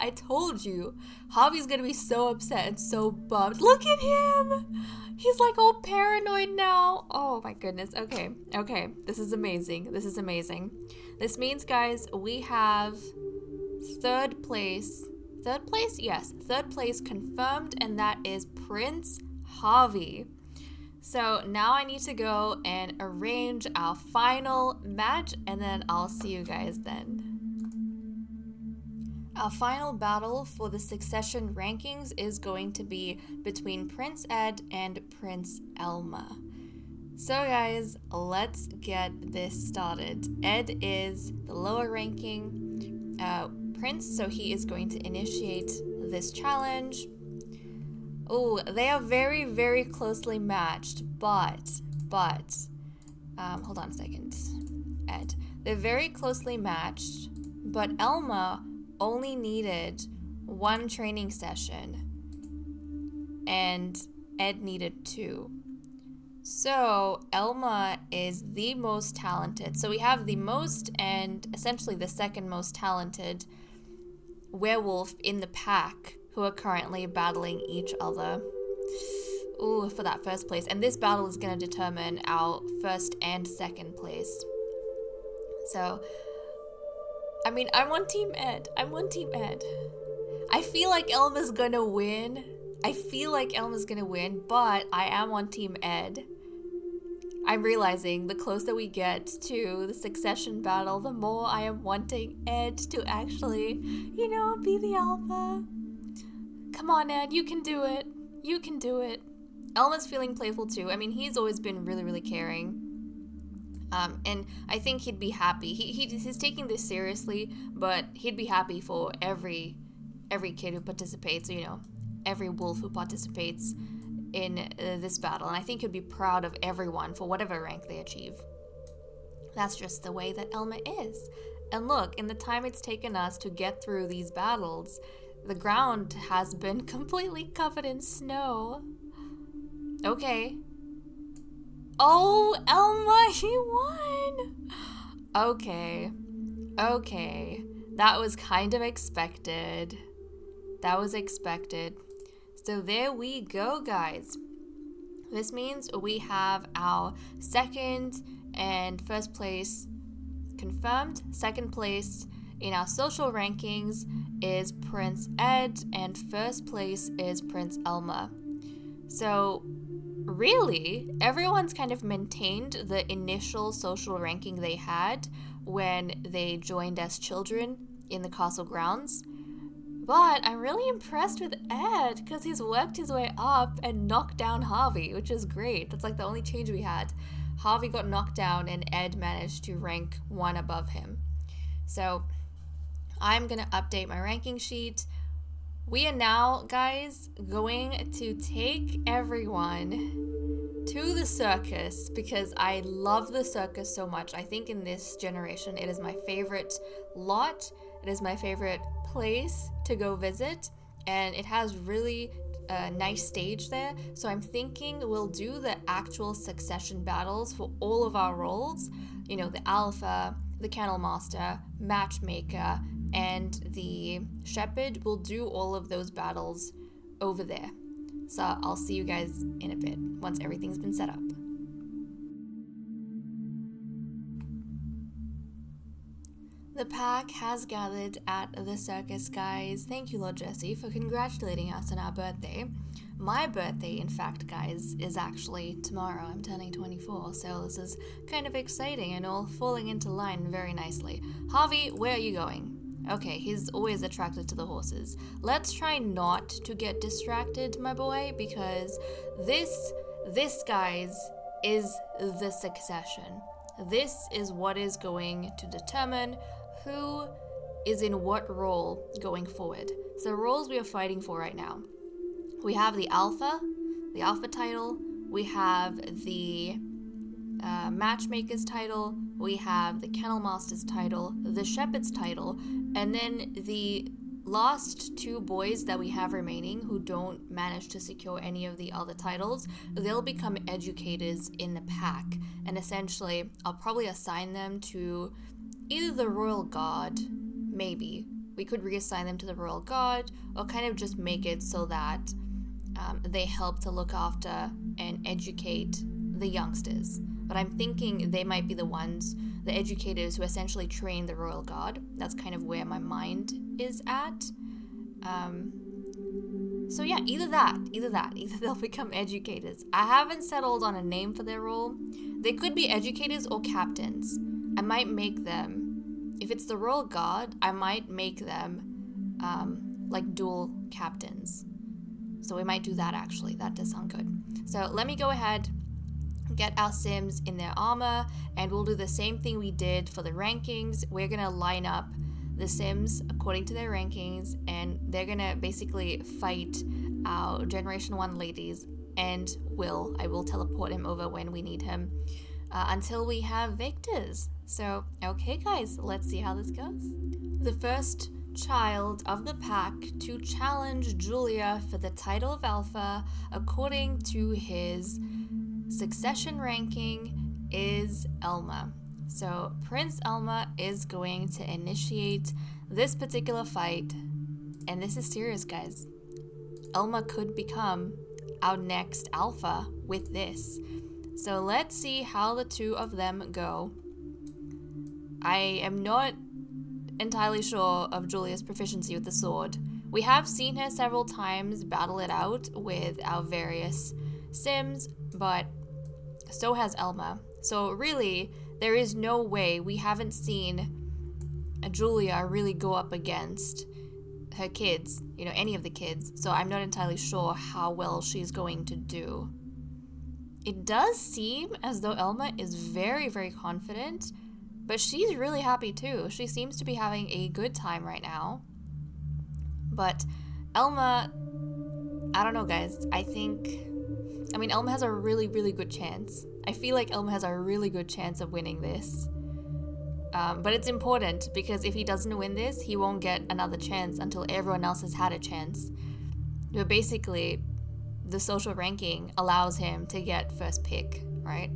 Harvey's gonna be so upset and so bummed. Look at him. He's like all paranoid now. Oh my goodness. Okay. This is amazing. This means, guys, we have third place. Yes. Third place confirmed, and that is Prince Harvey. So now I need to go and arrange our final match, and then I'll see you guys then. Our final battle for the Succession rankings is going to be between Prince Ed and Prince Elma. So guys, let's get this started. Ed is the lower ranking prince, so he is going to initiate this challenge. Oh, they are very, very closely matched, but, hold on a second, Ed. They're very closely matched, but Elma only needed 1 training session, and Ed needed 2. So, Elma is the most talented. So we have the most and essentially the second most talented werewolf in the pack, who are currently battling each other. Ooh, for that first place. And this battle is going to determine our first and second place. So, I mean, I'm on Team Ed. I feel like Elma's going to win. But I am on Team Ed. I'm realizing the closer we get to the Succession battle, the more I am wanting Ed to actually, be the alpha. Come on, Ed, you can do it. Elma's feeling playful too. I mean, he's always been really, really caring. And I think he'd be happy. He's taking this seriously, but he'd be happy for every kid who participates, every wolf who participates in this battle. And I think he'd be proud of everyone for whatever rank they achieve. That's just the way that Elma is. And look, in the time it's taken us to get through these battles, the ground has been completely covered in snow. Okay. Oh, Elma, you won! Okay. That was kind of expected. So there we go, guys. This means we have our second and first place confirmed. Second place in our social rankings is Prince Ed, and first place is Prince Elma. So really, everyone's kind of maintained the initial social ranking they had when they joined as children in the castle grounds. But I'm really impressed with Ed because he's worked his way up and knocked down Harvey, which is great. That's like the only change we had. Harvey got knocked down and Ed managed to rank 1 above him. So I'm going to update my ranking sheet. We are now, guys, going to take everyone to the circus because I love the circus so much. I think in this generation it is my favorite lot. It is my favorite place to go visit, and it has really a nice stage there. So I'm thinking we'll do the actual succession battles for all of our roles. You know, the alpha, the kennel master, matchmaker, and the shepherd. Will do all of those battles over there. So I'll see you guys in a bit once everything's been set up. The pack has gathered at the circus, guys. Thank you, Lord Jesse, for congratulating us on our birthday. My birthday, in fact, guys, is actually tomorrow. I'm turning 24, so this is kind of exciting and all falling into line very nicely. Harvey, where are you going? Okay, he's always attracted to the horses. Let's try not to get distracted, my boy, because this, guys, is the succession. This is what is going to determine who is in what role going forward. So the roles we are fighting for right now. We have the alpha title, we have the matchmaker's title, we have the kennel master's title, the shepherd's title, and then the last 2 boys that we have remaining who don't manage to secure any of the other titles, they'll become educators in the pack. And essentially, I'll probably assign them to either the Royal Guard, maybe. We could reassign them to the Royal Guard, or kind of just make it so that they help to look after and educate the youngsters. But I'm thinking they might be the ones, the educators who essentially train the Royal Guard. That's kind of where my mind is at. So yeah, either they'll become educators. I haven't settled on a name for their role. They could be educators or captains. I might make them, if it's the Royal Guard, I might make them like dual captains. So we might do that actually. That does sound good. So let me go ahead, get our Sims in their armor, and we'll do the same thing we did for the rankings. We're gonna line up the Sims according to their rankings, and they're gonna basically fight our Generation 1 ladies, and I will teleport him over when we need him until we have victors. So, okay guys, let's see how this goes. The first child of the pack to challenge Julia for the title of Alpha according to his succession ranking is Elma. So Prince Elma is going to initiate this particular fight, and this is serious, guys. Elma could become our next Alpha with this. So let's see how the 2 of them go. I am not entirely sure of Julia's proficiency with the sword. We have seen her several times battle it out with our various Sims, but so has Elma. So really, there is no way we haven't seen Julia really go up against her kids, any of the kids. So I'm not entirely sure how well she's going to do. It does seem as though Elma is very, very confident, but she's really happy too. She seems to be having a good time right now. But Elma, I don't know, guys. Elma has a really, really good chance. I feel like Elma has a really good chance of winning this. But it's important because if he doesn't win this, he won't get another chance until everyone else has had a chance. But basically, the social ranking allows him to get first pick, right?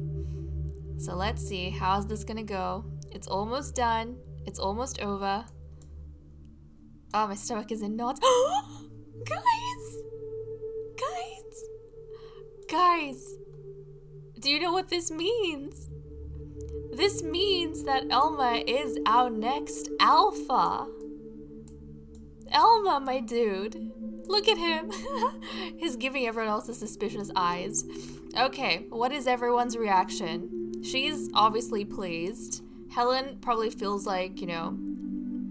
So let's see, how's this gonna go? It's almost done. It's almost over. Oh, my stomach is in knots. Guys, do you know what this means? This means that Elma is our next Alpha. Elma, my dude. Look at him. He's giving everyone else the suspicious eyes. Okay, what is everyone's reaction? She's obviously pleased. Helen probably feels like,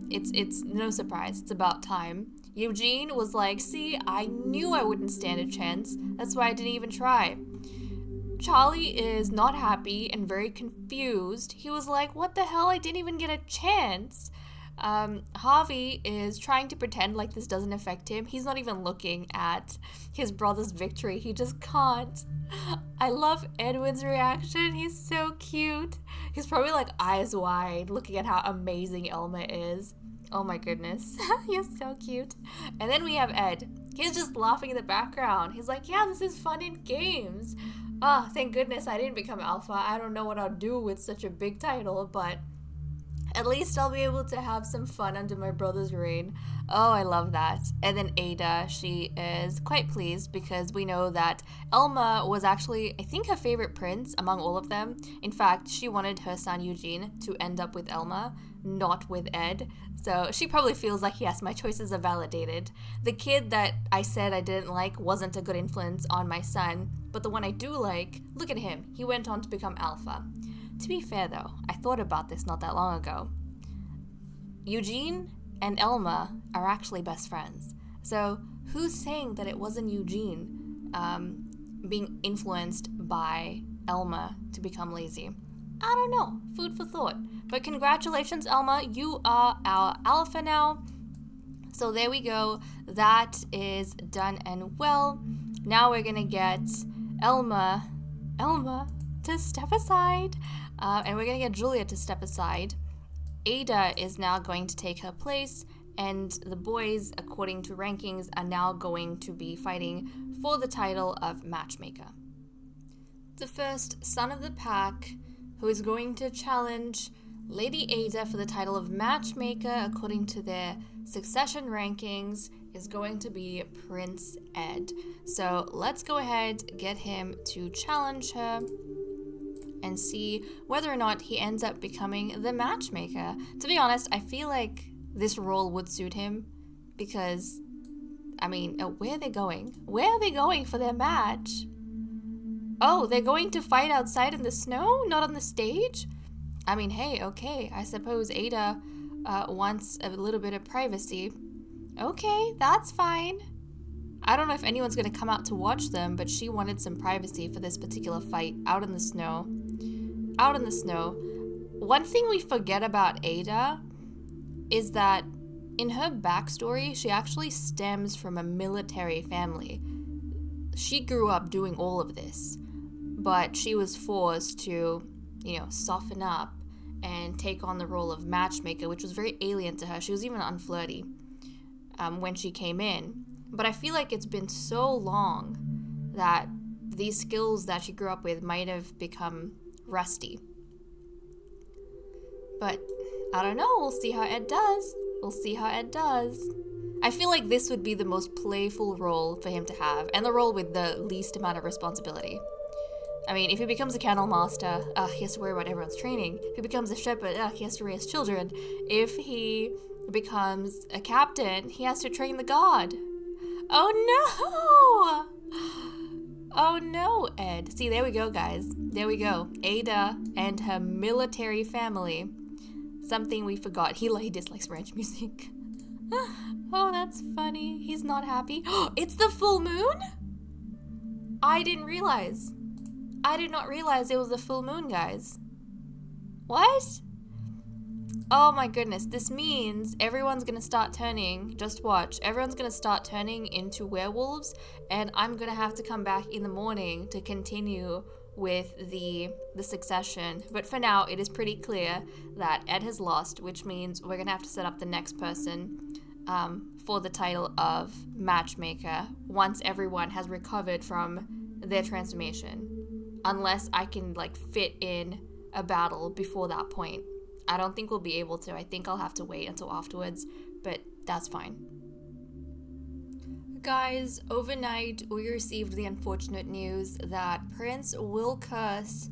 It's no surprise. It's about time. Eugene was like, see, I knew I wouldn't stand a chance. That's why I didn't even try. Charlie is not happy and very confused. He was like, what the hell? I didn't even get a chance. Harvey is trying to pretend like this doesn't affect him. He's not even looking at his brother's victory. He just can't. I love Edward's reaction. He's so cute. He's probably like eyes wide looking at how amazing Elma is. Oh my goodness. He's so cute. And then we have Ed. He's just laughing in the background. He's like, yeah, this is fun in games. Oh, thank goodness I didn't become Alpha. I don't know what I'll do with such a big title, but at least I'll be able to have some fun under my brother's reign. Oh, I love that. And then Ada, she is quite pleased because we know that Elma was actually, I think, her favorite prince among all of them. In fact, she wanted her son Eugene to end up with Elma, not with Ed. So she probably feels like, yes, my choices are validated. The kid that I said I didn't like wasn't a good influence on my son, but the one I do like, look at him. He went on to become Alpha. To be fair though, I thought about this not that long ago. Eugene and Elma are actually best friends. So who's saying that it wasn't Eugene being influenced by Elma to become lazy? I don't know. Food for thought. But congratulations, Elma. You are our Alpha now. So there we go. That is done and well. Now we're going to get Elma to step aside. And we're going to get Julia to step aside. Ada is now going to take her place, and the boys, according to rankings, are now going to be fighting for the title of Matchmaker. The first son of the pack who is going to challenge Lady Ada for the title of Matchmaker, according to their Succession rankings, is going to be Prince Ed. So let's go ahead, get him to challenge her, and see whether or not he ends up becoming the matchmaker. To be honest, I feel like this role would suit him because, I mean, where are they going? Where are they going for their match? Oh, they're going to fight outside in the snow, not on the stage? I mean, hey, okay, I suppose Ada wants a little bit of privacy. Okay, that's fine. I don't know if anyone's going to come out to watch them, but she wanted some privacy for this particular fight out in the snow. Out in the snow. One thing we forget about Ada is that in her backstory, she actually stems from a military family. She grew up doing all of this, but she was forced to, soften up and take on the role of matchmaker, which was very alien to her. She was even unflirty when she came in. But I feel like it's been so long that these skills that she grew up with might have become rusty. But I don't know. We'll see how Ed does. I feel like this would be the most playful role for him to have, and the role with the least amount of responsibility. I mean, if he becomes a kennel master, he has to worry about everyone's training. If he becomes a shepherd, he has to raise children. If he becomes a captain, he has to train the guard. Oh no! Oh no, Ed. See, there we go, guys. There we go. Ada and her military family. Something we forgot. He dislikes ranch music. Oh, that's funny. He's not happy. It's the full moon? I didn't realize. I did not realize it was a full moon, guys. What? Oh my goodness, this means everyone's gonna start turning, just watch, everyone's gonna start turning into werewolves, and I'm gonna have to come back in the morning to continue with the succession. But for now, it is pretty clear that Ed has lost, which means we're gonna have to set up the next person for the title of matchmaker once everyone has recovered from their transformation. Unless I can fit in a battle before that point. I don't think we'll be able to. I think I'll have to wait until afterwards, but that's fine. Guys, overnight we received the unfortunate news that Prince Wilcus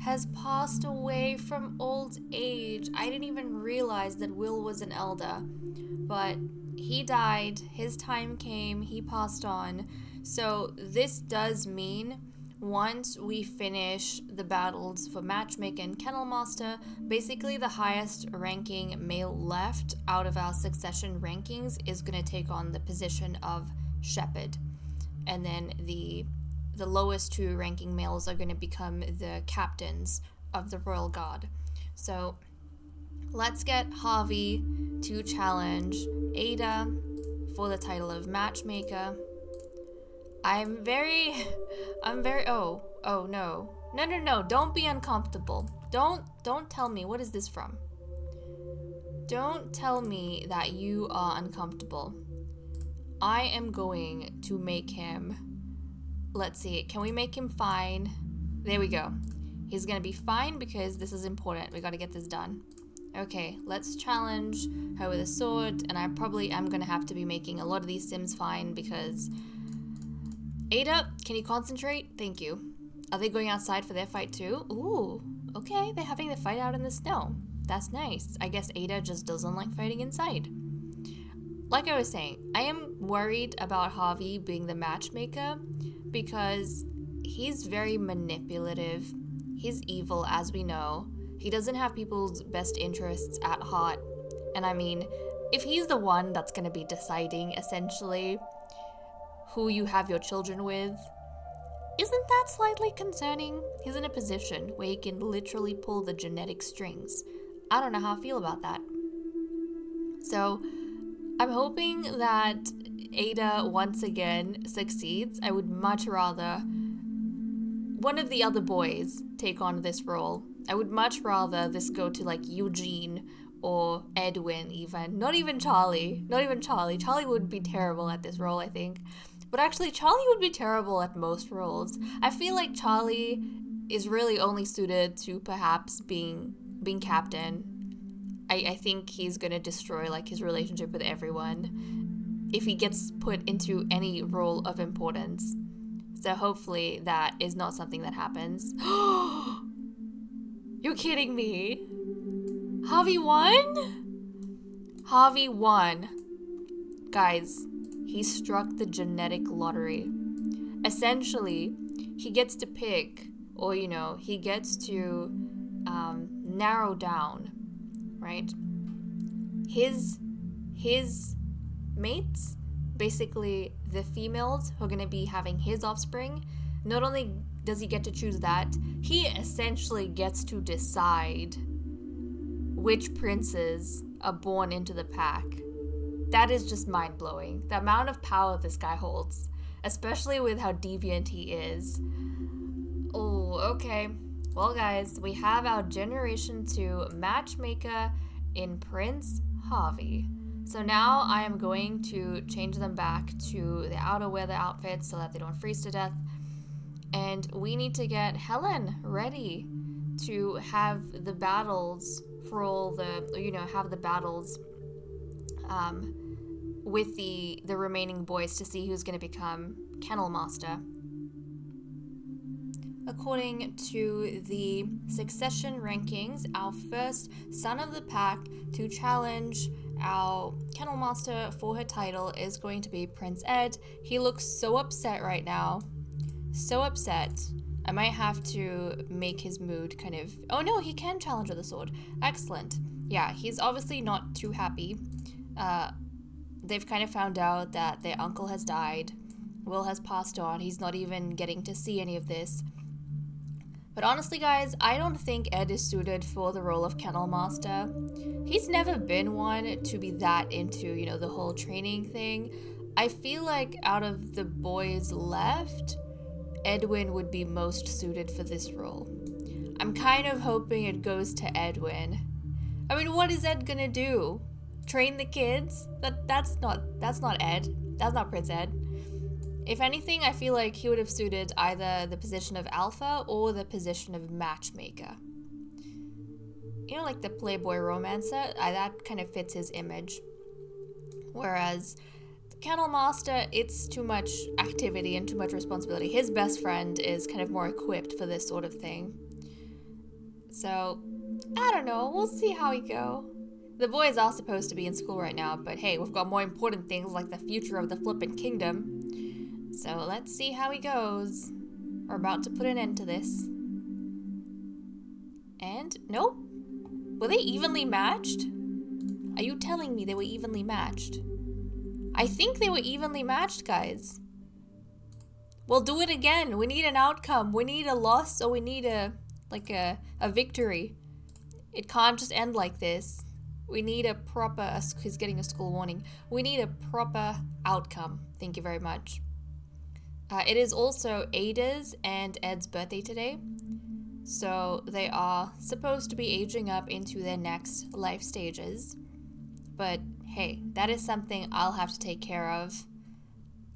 has passed away from old age. I didn't even realize that Will was an elder, but he died, his time came, he passed on. So this does mean once we finish the battles for Matchmaker and Kennel Master, basically the highest ranking male left out of our Succession rankings is going to take on the position of Shepherd. And then the lowest two ranking males are going to become the captains of the Royal Guard. So let's get Harvey to challenge Ada for the title of Matchmaker. Oh no, don't be uncomfortable. Don't tell me, what is this from? Don't tell me that you are uncomfortable. I am going to make him, let's see, can we make him fine? There we go. He's gonna be fine because this is important. We gotta get this done. Okay, let's challenge her with a sword, and I probably am gonna have to be making a lot of these sims fine because... Ada, can you concentrate? Thank you. Are they going outside for their fight too? Ooh, okay, they're having the fight out in the snow. That's nice. I guess Ada just doesn't like fighting inside. Like I was saying, I am worried about Harvey being the matchmaker because he's very manipulative. He's evil, as we know. He doesn't have people's best interests at heart. And I mean, if he's the one that's going to be deciding, essentially, who you have your children with, isn't that slightly concerning? He's in a position where he can literally pull the genetic strings. I don't know how I feel about that. So, I'm hoping that Ada once again succeeds. I would much rather one of the other boys take on this role. I would much rather this go to like Eugene or Edwin even. Not even Charlie. Charlie would be terrible at this role, I think. But actually, Charlie would be terrible at most roles. I feel like Charlie is really only suited to perhaps being captain. I think he's gonna destroy like his relationship with everyone if he gets put into any role of importance. So hopefully that is not something that happens. You're kidding me. Harvey won? Harvey won. Guys, he struck the genetic lottery. Essentially, he gets to pick, or he gets to narrow down, right? His mates, basically the females who are going to be having his offspring, not only does he get to choose that, he essentially gets to decide which princes are born into the pack. That is just mind-blowing. The amount of power this guy holds, especially with how deviant he is. Oh, okay. Well, guys, we have our Generation 2 matchmaker in Prince Harvey. So now I am going to change them back to the outer weather outfits so that they don't freeze to death. And we need to get Helen ready to have the battles for all the, have the battles with the remaining boys to see who's going to become Kennel Master. According to the Succession rankings, our first son of the pack to challenge our Kennel Master for her title is going to be Prince Ed. He looks so upset right now. So upset. I might have to make his mood kind of... Oh no, he can challenge with a sword. Excellent. Yeah, he's obviously not too happy. They've kind of found out that their uncle has died. Will has passed on. He's not even getting to see any of this. But honestly, guys, I don't think Ed is suited for the role of Kennel Master. He's never been one to be that into, the whole training thing. I feel like out of the boys left, Edwin would be most suited for this role. I'm kind of hoping it goes to Edwin. I mean, what is Ed gonna do? Train the kids? That's not Ed. That's not Prince Ed. If anything, I feel like he would have suited either the position of alpha or the position of matchmaker. Like the Playboy romancer, that kind of fits his image. Whereas the Kennel Master, it's too much activity and too much responsibility. His best friend is kind of more equipped for this sort of thing. So, I don't know. We'll see how we go. The boys are supposed to be in school right now, but hey, we've got more important things like the future of the flippin' kingdom. So let's see how he goes. We're about to put an end to this. And, nope. Were they evenly matched? Are you telling me they were evenly matched? I think they were evenly matched, guys. We'll do it again. We need an outcome. We need a loss, or we need a victory. It can't just end like this. We need a proper, he's getting a school warning. We need a proper outcome. Thank you very much. It is also Ada's and Ed's birthday today. So they are supposed to be aging up into their next life stages. But hey, that is something I'll have to take care of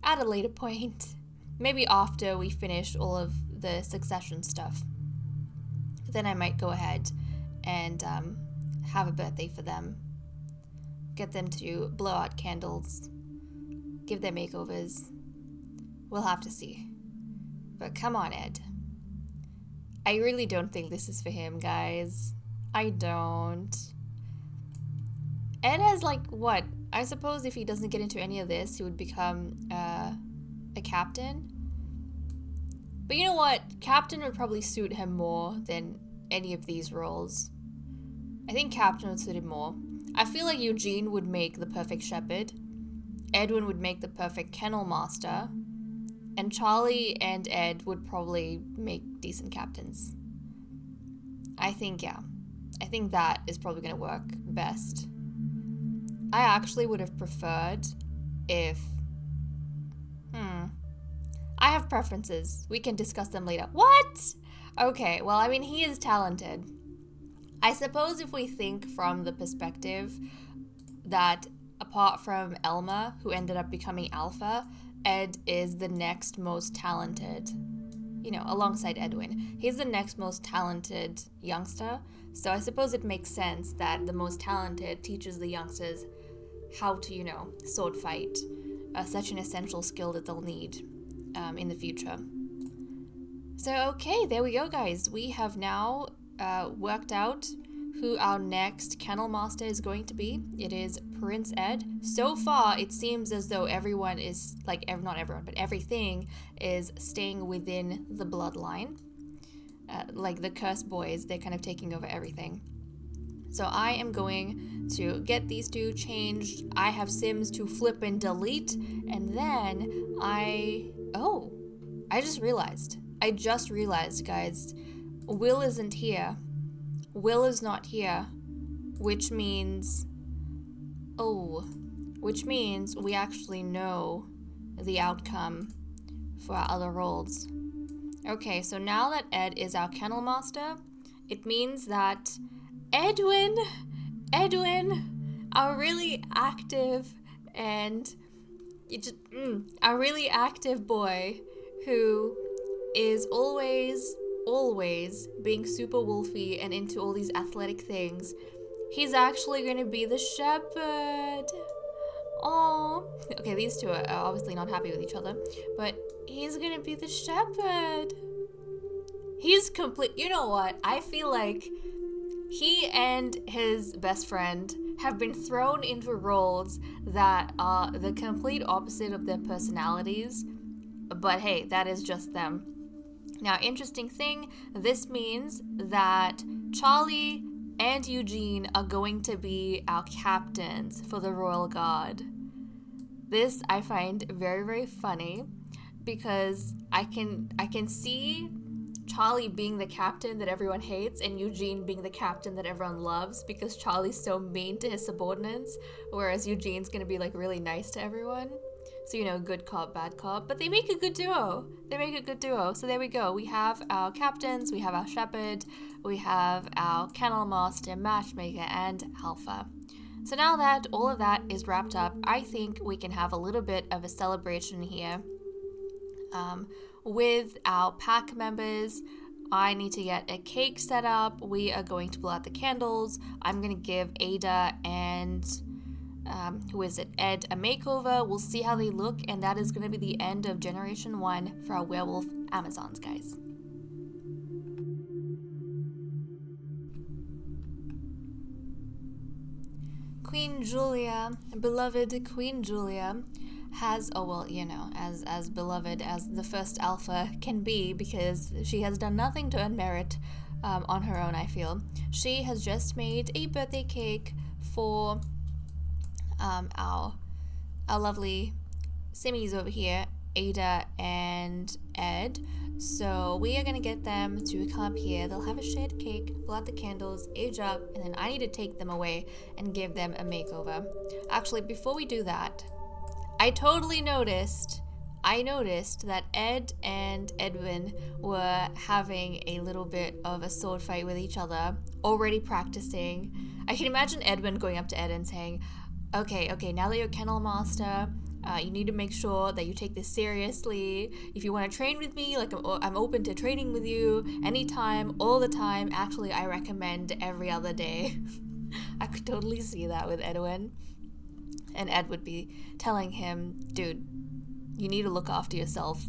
at a later point. Maybe after we finish all of the Succession stuff. Then I might go ahead and have a birthday for them. Get them to blow out candles. Give them makeovers. We'll have to see. But come on, Ed. I really don't think this is for him, guys. I don't. Ed has what? I suppose if he doesn't get into any of this, he would become a captain. But you know what? Captain would probably suit him more than any of these roles. I think Captain would suit him more. I feel like Eugene would make the perfect shepherd. Edwin would make the perfect kennel master. And Charlie and Ed would probably make decent captains. I think, yeah. I think that is probably going to work best. I actually would have preferred if... I have preferences. We can discuss them later. What? Okay, well, I mean, he is talented. I suppose if we think from the perspective that apart from Elma, who ended up becoming Alpha, Ed is the next most talented, alongside Edwin. He's the next most talented youngster. So I suppose it makes sense that the most talented teaches the youngsters how to, sword fight. Such an essential skill that they'll need in the future. So, okay, there we go, guys. We have now worked out who our next kennel master is going to be. It is Prince Ed. So far, it seems as though everyone is, not everyone, but everything is staying within the bloodline. The cursed boys, they're kind of taking over everything. So I am going to get these two changed. I have Sims to flip and delete. And then I just realized, guys, Will isn't here. Will is not here, which means we actually know the outcome for our other roles. Okay, so now that Ed is our kennel master, it means that Edwin, our really active our really active boy who is always being super wolfy and into all these athletic things, he's actually going to be the shepherd. Oh, okay, these two are obviously not happy with each other, but he's going to be the shepherd. He's complete. You know what? I feel like he and his best friend have been thrown into roles that are the complete opposite of their personalities, but hey, that is just them. Now, interesting thing, this means that Charlie and Eugene are going to be our captains for the Royal Guard. This I find very, very funny because I can see Charlie being the captain that everyone hates and Eugene being the captain that everyone loves because Charlie's so mean to his subordinates, whereas Eugene's gonna be really nice to everyone. So, good cop, bad cop. But they make a good duo. So there we go. We have our captains, we have our shepherd, we have our kennel master, matchmaker, and alpha. So now that all of that is wrapped up, I think we can have a little bit of a celebration here. With our pack members, I need to get a cake set up. We are going to blow out the candles. I'm going to give Ada and... Ed a makeover. We'll see how they look, and that is going to be the end of Generation 1 for our werewolf Amazons, guys. Queen Julia, beloved Queen Julia, has, oh well, you know, as beloved as the first alpha can be, because she has done nothing to earn merit on her own, I feel. She has just made a birthday cake for our lovely Simmies over here, Ada and Ed. So we are going to get them to come up here. They'll have a shared cake, blow out the candles, age up, and then I need to take them away and give them a makeover. Actually, before we do that, I noticed that Ed and Edwin were having a little bit of a sword fight with each other, already practicing. I can imagine Edwin going up to Ed and saying, okay, now that you're Kennel Master, you need to make sure that you take this seriously. If you want to train with me, like I'm open to training with you anytime, all the time. Actually, I recommend every other day. I could totally see that with Edwin. And Ed would be telling him, dude, you need to look after yourself.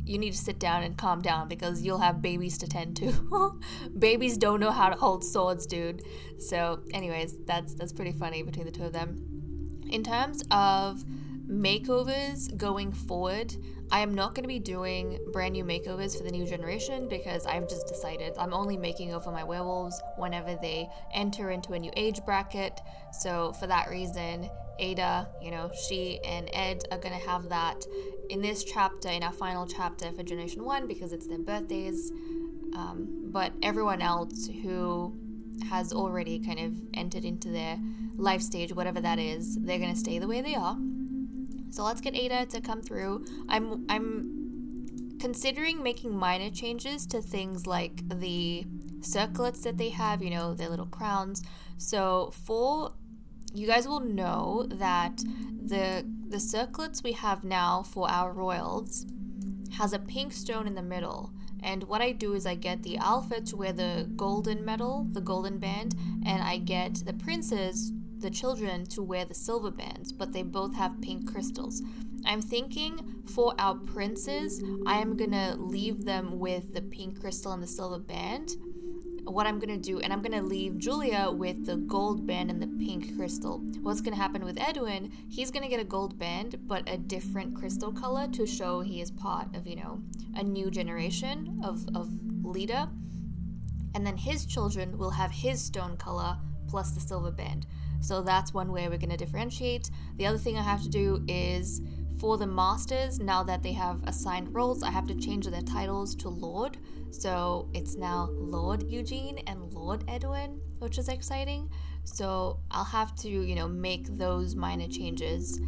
You need to sit down and calm down because you'll have babies to tend to. Babies don't know how to hold swords, dude. So anyways, that's pretty funny between the two of them. In terms of makeovers going forward, I am not going to be doing brand new makeovers for the new generation because I've just decided I'm only making over my werewolves whenever they enter into a new age bracket. So for that reason, Ada, she and Ed are going to have that in this chapter, in our final chapter for Generation 1 because it's their birthdays. But everyone else who has already kind of entered into their life stage, whatever that is, they're going to stay the way they are. So let's get Ada to come through. I'm considering making minor changes to things like the circlets that they have, their little crowns. So you guys will know that the circlets we have now for our royals has a pink stone in the middle. And what I do is I get the alpha to wear the golden medal, the golden band, and I get the princes, the children, to wear the silver bands, but they both have pink crystals. I'm thinking for our princes, I am gonna leave them with the pink crystal and the silver band. What I'm gonna do, and I'm gonna leave Julia with the gold band and the pink crystal. What's gonna happen with Edwin, he's gonna get a gold band, but a different crystal color to show he is part of, a new generation of leader. And then his children will have his stone color plus the silver band. So that's one way we're going to differentiate. The other thing I have to do is for the masters, now that they have assigned roles, I have to change their titles to Lord. So it's now Lord Eugene and Lord Edwin, which is exciting. So I'll have to, make those minor changes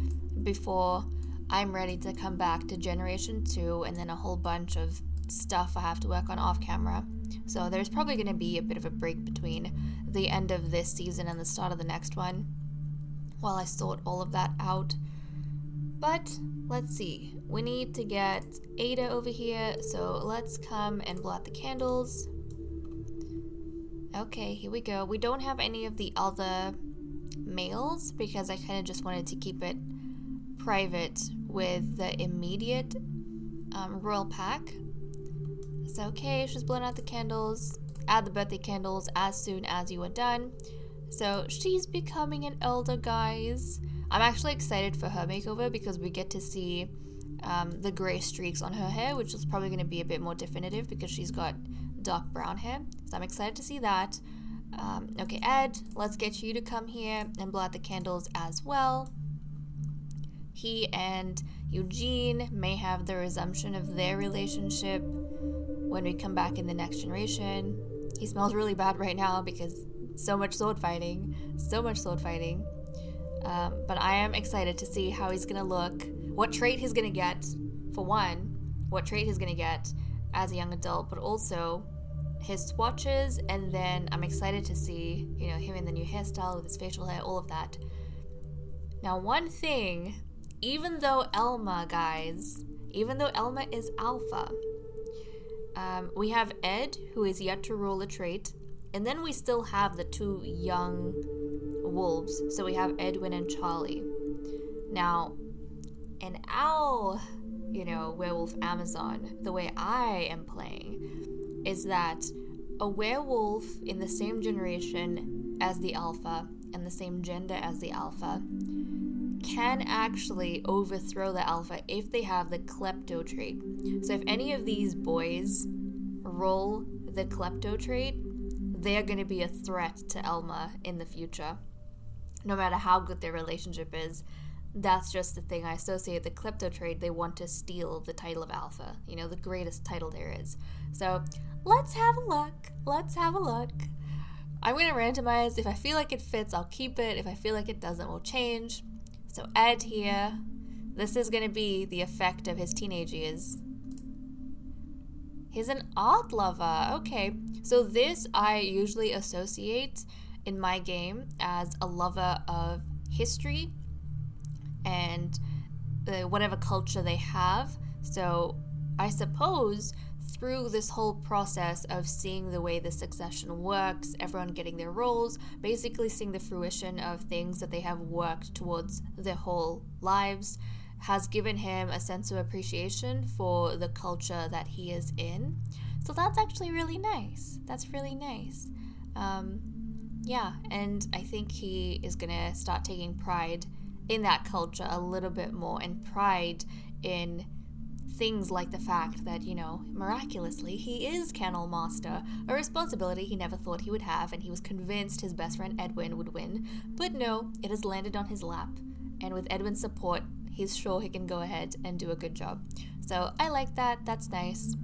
before I'm ready to come back to Generation 2 and then a whole bunch of stuff I have to work on off camera. So there's probably going to be a bit of a break between the end of this season and the start of the next one while I sort all of that out. But let's see, we need to get Ada over here, so let's come and blow out the candles. Okay, here we go. We don't have any of the other males because I kind of just wanted to keep it private with the immediate royal pack. It's okay, she's blowing out the candles. Add the birthday candles as soon as you are done. So she's becoming an elder, guys. I'm actually excited for her makeover because we get to see the gray streaks on her hair, which is probably going to be a bit more definitive because she's got dark brown hair. So I'm excited to see that. Okay, Ed, let's get you to come here and blow out the candles as well. He and Eugene may have the resumption of their relationship when we come back in the next generation. He smells really bad right now because so much sword fighting. But I am excited to see how he's going to look, what trait he's going to get, for one, what trait he's going to get as a young adult, but also his swatches, and then I'm excited to see, him in the new hairstyle with his facial hair, all of that. Now, one thing, even though Elma is alpha, we have Ed, who is yet to roll a trait, and then we still have the two young wolves. So we have Edwin and Charlie. Now, in our, werewolf Amazon, the way I am playing is that a werewolf in the same generation as the alpha and the same gender as the alpha can actually overthrow the alpha if they have the klepto trait. So if any of these boys roll the klepto trait, they're going to be a threat to Elma in the future. No matter how good their relationship is, that's just the thing. I associate the klepto trait. They want to steal the title of alpha, the greatest title there is. So let's have a look. I'm going to randomize. If I feel like it fits, I'll keep it. If I feel like it doesn't, we'll change. So Ed here, this is going to be the effect of his teenage years. He's an art lover. Okay, so this I usually associate in my game as a lover of history and whatever culture they have. So I suppose through this whole process of seeing the way the Succession works, everyone getting their roles, basically seeing the fruition of things that they have worked towards their whole lives, has given him a sense of appreciation for the culture that he is in. So that's actually really nice. That's really nice. Yeah, and I think he is going to start taking pride in that culture a little bit more, and pride in things like the fact that, miraculously, he is Kennel Master, a responsibility he never thought he would have, and he was convinced his best friend Edwin would win. But no, it has landed on his lap, and with Edwin's support, he's sure he can go ahead and do a good job. So I like that. That's nice.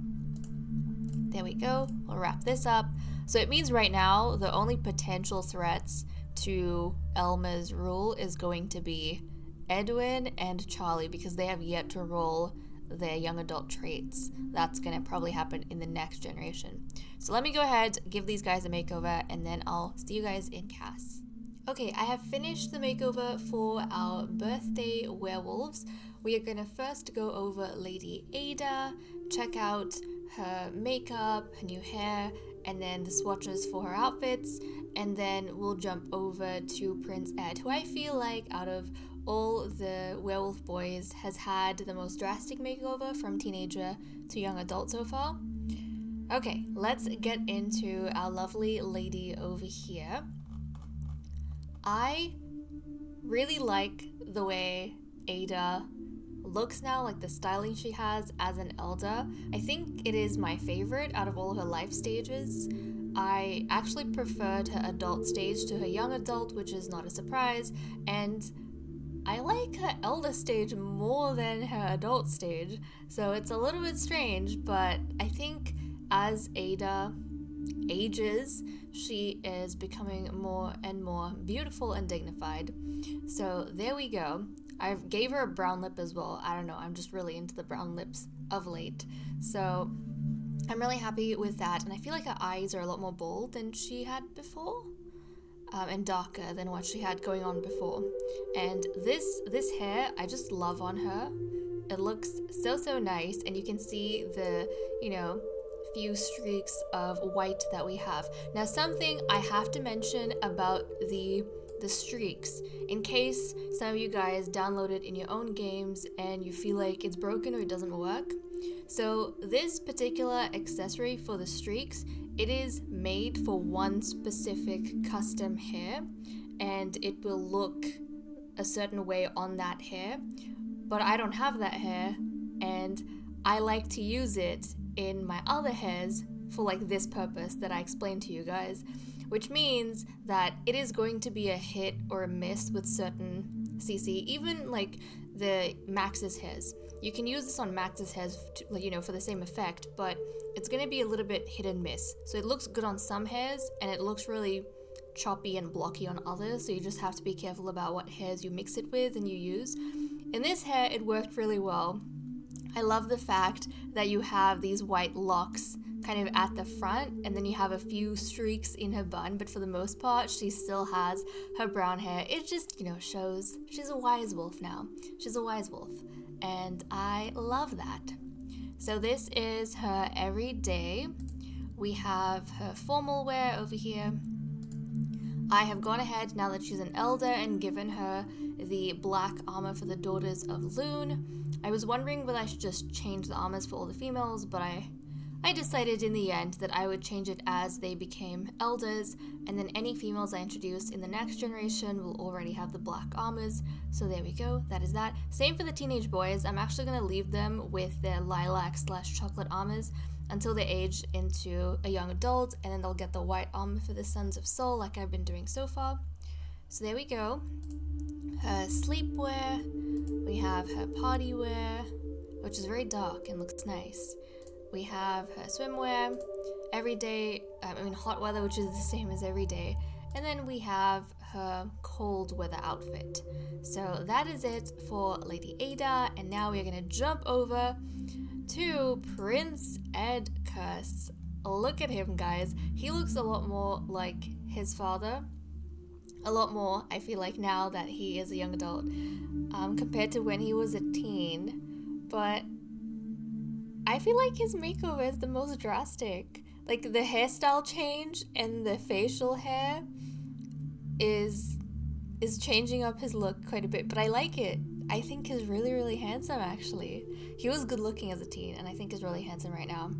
There we go. We'll wrap this up. So it means right now the only potential threats to Elma's rule is going to be Edwin and Charlie, because they have yet to roll their young adult traits. That's going to probably happen in the next generation. So let me go ahead, give these guys a makeover, and then I'll see you guys in CAS. Okay, I have finished the makeover for our birthday werewolves. We are going to first go over Lady Ada, check out her makeup, her new hair, and then the swatches for her outfits, and then we'll jump over to Prince Ed, who I feel like out of all the werewolf boys has had the most drastic makeover from teenager to young adult so far. Okay, let's get into our lovely lady over here. I really like the way Ada looks now, like the styling she has as an elder. I think it is my favorite out of all of her life stages. I actually preferred her adult stage to her young adult, which is not a surprise, and I like her elder stage more than her adult stage, so it's a little bit strange, but I think as Ada ages, she is becoming more and more beautiful and dignified. So there we go. I gave her a brown lip as well. I don't know, I'm just really into the brown lips of late. So I'm really happy with that, and I feel like her eyes are a lot more bold than she had before. And darker than what she had going on before. And this hair, I just love on her. It looks so nice, and you can see the, few streaks of white that we have. Now, something I have to mention about the streaks, in case some of you guys download it in your own games and you feel like it's broken or it doesn't work. So this particular accessory for the streaks, it is made for one specific custom hair, and it will look a certain way on that hair, but I don't have that hair, and I like to use it in my other hairs for like this purpose that I explained to you guys, which means that it is going to be a hit or a miss with certain CC, even like the Max's hairs. You can use this on Max's hairs, for the same effect, but it's going to be a little bit hit and miss. So it looks good on some hairs, and it looks really choppy and blocky on others, so you just have to be careful about what hairs you mix it with and you use. In this hair, it worked really well. I love the fact that you have these white locks kind of at the front, and then you have a few streaks in her bun, but for the most part, she still has her brown hair. It just, shows she's a wise wolf now. She's a wise wolf, and I love that. So this is her everyday. We have her formal wear over here. I have gone ahead, now that she's an elder, and given her the black armor for the Daughters of Loon. I was wondering whether I should just change the armors for all the females, but I decided in the end that I would change it as they became elders, and then any females I introduce in the next generation will already have the black armors. So there we go, that is that. Same for the teenage boys. I'm actually going to leave them with their lilac/chocolate armors until they age into a young adult, and then they'll get the white armor for the Sons of Soul like I've been doing so far. So there we go. Her sleepwear, we have her party wear, which is very dark and looks nice. We have her swimwear, hot weather, which is the same as every day. And then we have her cold weather outfit. So that is it for Lady Ada, and now we're gonna jump over to Prince Ed Curse. Look at him, guys. He looks a lot more like his father. A lot more, I feel like, now that he is a young adult, compared to when he was a teen. But I feel like his makeover is the most drastic. Like, the hairstyle change and the facial hair is changing up his look quite a bit, but I like it. I think he's really, really handsome, actually. He was good looking as a teen, and I think he's really handsome right now.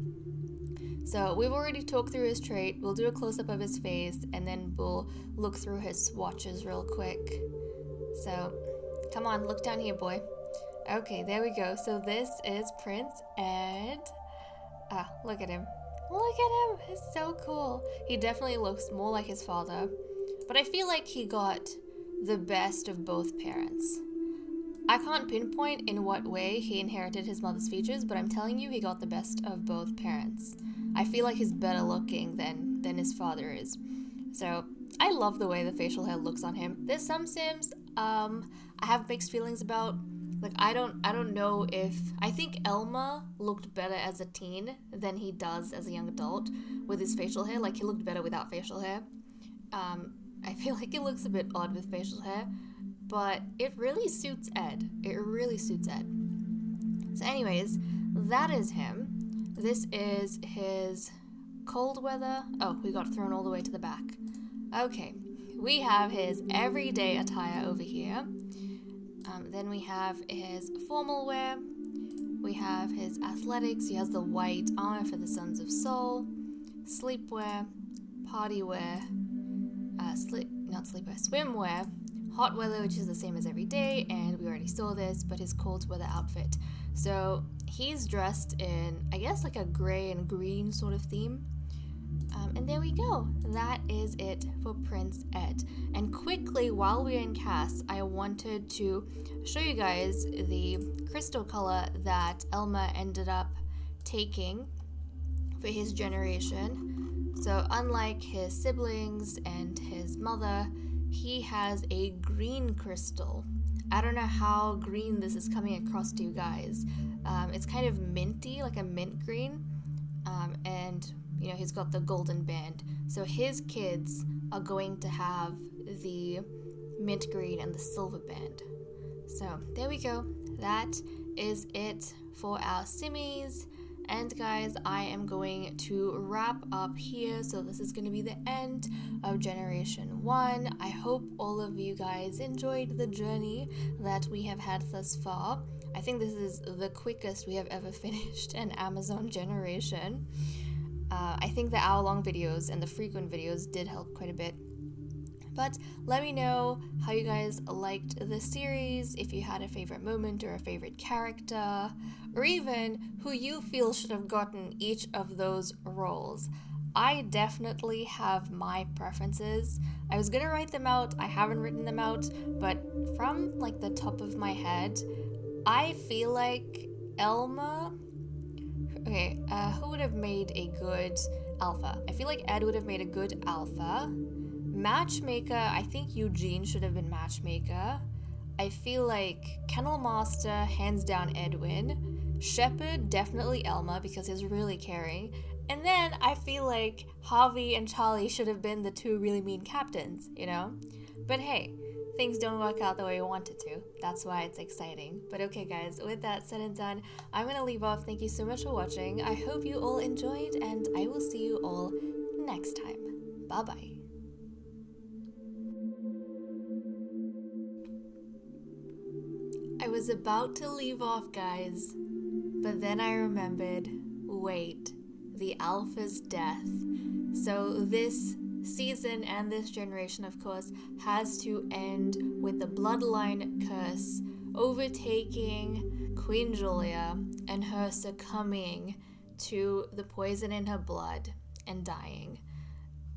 So we've already talked through his trait. We'll do a close-up of his face, and then we'll look through his swatches real quick. So come on, look down here, boy. Okay, there we go. So this is Prince Ed. Look at him. Look at him. He's so cool. He definitely looks more like his father, but I feel like he got the best of both parents. I can't pinpoint in what way he inherited his mother's features, but I'm telling you, he got the best of both parents. I feel like he's better looking than his father is. So I love the way the facial hair looks on him. There's some Sims I have mixed feelings about. Like, I don't know if... I think Elma looked better as a teen than he does as a young adult with his facial hair. Like, he looked better without facial hair. I feel like it looks a bit odd with facial hair, but it really suits Ed. It really suits Ed. So anyways, that is him. This is his cold weather. Oh, we got thrown all the way to the back. Okay, we have his everyday attire over here. Then we have his formal wear. We have his athletics. He has the white armor for the Sons of Soul. Sleepwear, party wear, swimwear, hot weather, which is the same as every day, and we already saw this, but his cold weather outfit. So he's dressed in, I guess, like a gray and green sort of theme. And there we go. That is it for Prince Ed. And quickly, while we're in cast, I wanted to show you guys the crystal color that Elma ended up taking for his generation. So unlike his siblings and his mother, he has a green crystal. I don't know how green this is coming across to you guys. It's kind of minty, like a mint green. And you know, he's got the golden band. So his kids are going to have the mint green and the silver band. So there we go. That is it for our simmies. And guys, I am going to wrap up here. So this is going to be the end of Generation 1. I hope all of you guys enjoyed the journey that we have had thus far. I think this is the quickest we have ever finished an Amazon generation. I think the hour-long videos and the frequent videos did help quite a bit. But let me know how you guys liked the series, if you had a favorite moment or a favorite character, or even who you feel should have gotten each of those roles. I definitely have my preferences. I was gonna write them out, I haven't written them out, but from like the top of my head, I feel like Elma... Okay, who would have made a good alpha? I feel like Ed would have made a good alpha. Matchmaker, I think Eugene should have been matchmaker. I feel like Kennel Master, hands down Edwin. Shepherd, definitely Elma because he's really caring. And then I feel like Harvey and Charlie should have been the two really mean captains, you know? But hey, things don't work out the way you want it to. That's why it's exciting. But okay guys, with that said and done, I'm gonna leave off. Thank you so much for watching. I hope you all enjoyed, and I will see you all next time. Bye bye. I was about to leave off, guys, but then I remembered, wait, the alpha's death. So this season and this generation, of course, has to end with the bloodline curse overtaking Queen Julia and her succumbing to the poison in her blood and dying.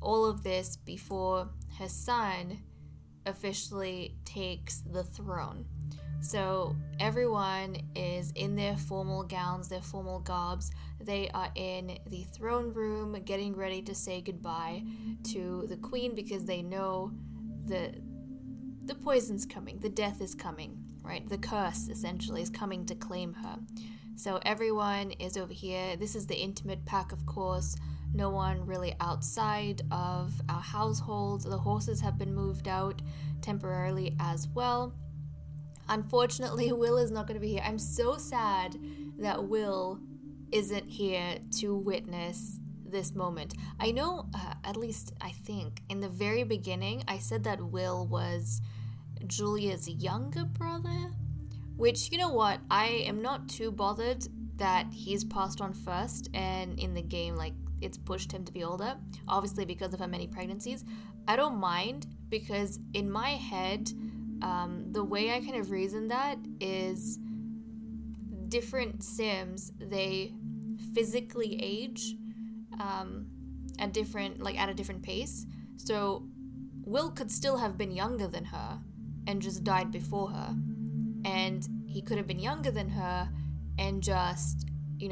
All of this before her son officially takes the throne. So everyone is in their formal gowns, their formal garbs. They are in the throne room getting ready to say goodbye to the queen because they know the poison's coming, the death is coming, right? The curse essentially is coming to claim her. So everyone is over here. This is the intimate pack, of course. No one really outside of our household. The horses have been moved out temporarily as well. Unfortunately, Will is not going to be here. I'm so sad that Will isn't here to witness this moment. I know, at least I think, in the very beginning, I said that Will was Julia's younger brother, which, you know what, I am not too bothered that he's passed on first, and in the game, like, it's pushed him to be older, obviously because of her many pregnancies. I don't mind, because in my head, the way I kind of reason that is different Sims, they physically age at a different pace. So Will could still have been younger than her and just died before her. And he could have been younger than her and just,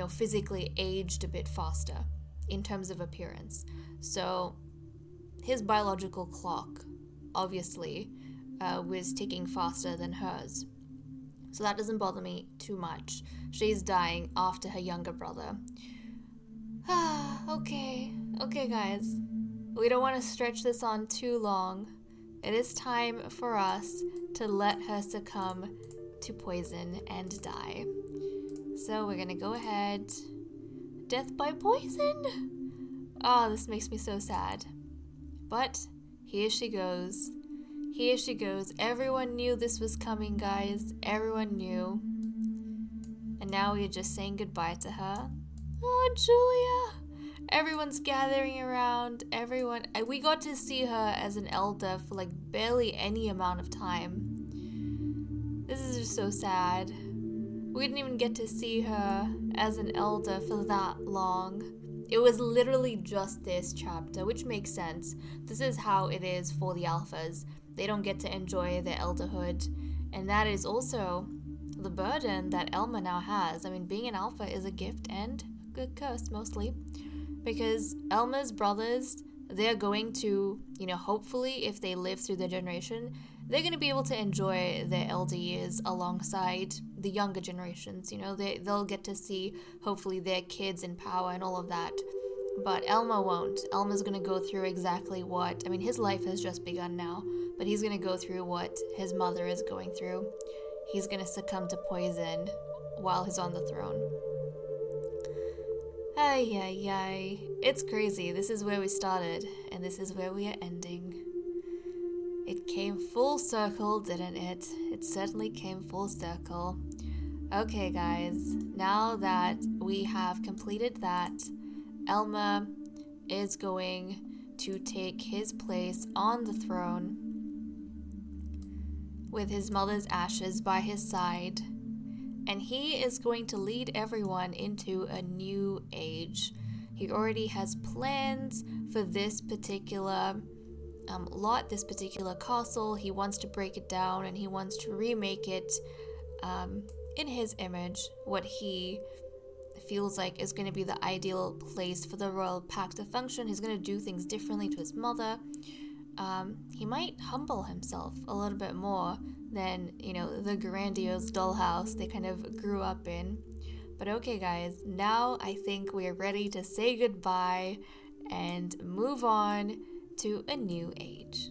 physically aged a bit faster in terms of appearance. So his biological clock, obviously, was ticking faster than hers. So that doesn't bother me too much. She's dying after her younger brother. Okay guys. We don't want to stretch this on too long. It is time for us to let her succumb to poison and die. So we're gonna go ahead. Death by poison? Oh, this makes me so sad. But here she goes. Here she goes. Everyone knew this was coming, guys. Everyone knew. And now we're just saying goodbye to her. Oh, Julia. Everyone's gathering around. We got to see her as an elder for like barely any amount of time. This is just so sad. We didn't even get to see her as an elder for that long. It was literally just this chapter, which makes sense. This is how it is for the alphas. They don't get to enjoy their elderhood, and that is also the burden that Elma now has. I mean, being an alpha is a gift and a good curse, mostly, because Elma's brothers, they're going to, hopefully, if they live through their generation, they're going to be able to enjoy their elder years alongside the younger generations. They'll get to see, hopefully, their kids in power and all of that. But Elma won't. Elma's going to go through exactly his life has just begun now, but he's going to go through what his mother is going through. He's going to succumb to poison while he's on the throne. Ay. It's crazy. This is where we started, and this is where we are ending. It came full circle, didn't it? It certainly came full circle. Okay, guys. Now that we have completed that, Elma is going to take his place on the throne with his mother's ashes by his side, and he is going to lead everyone into a new age. He already has plans for this particular lot, this particular castle. He wants to break it down and he wants to remake it in his image, what he feels like is going to be the ideal place for the royal pack to function. He's going to do things differently to his mother. He might humble himself a little bit more than, the grandiose dollhouse they kind of grew up in. But okay, guys, now I think we are ready to say goodbye and move on to a new age.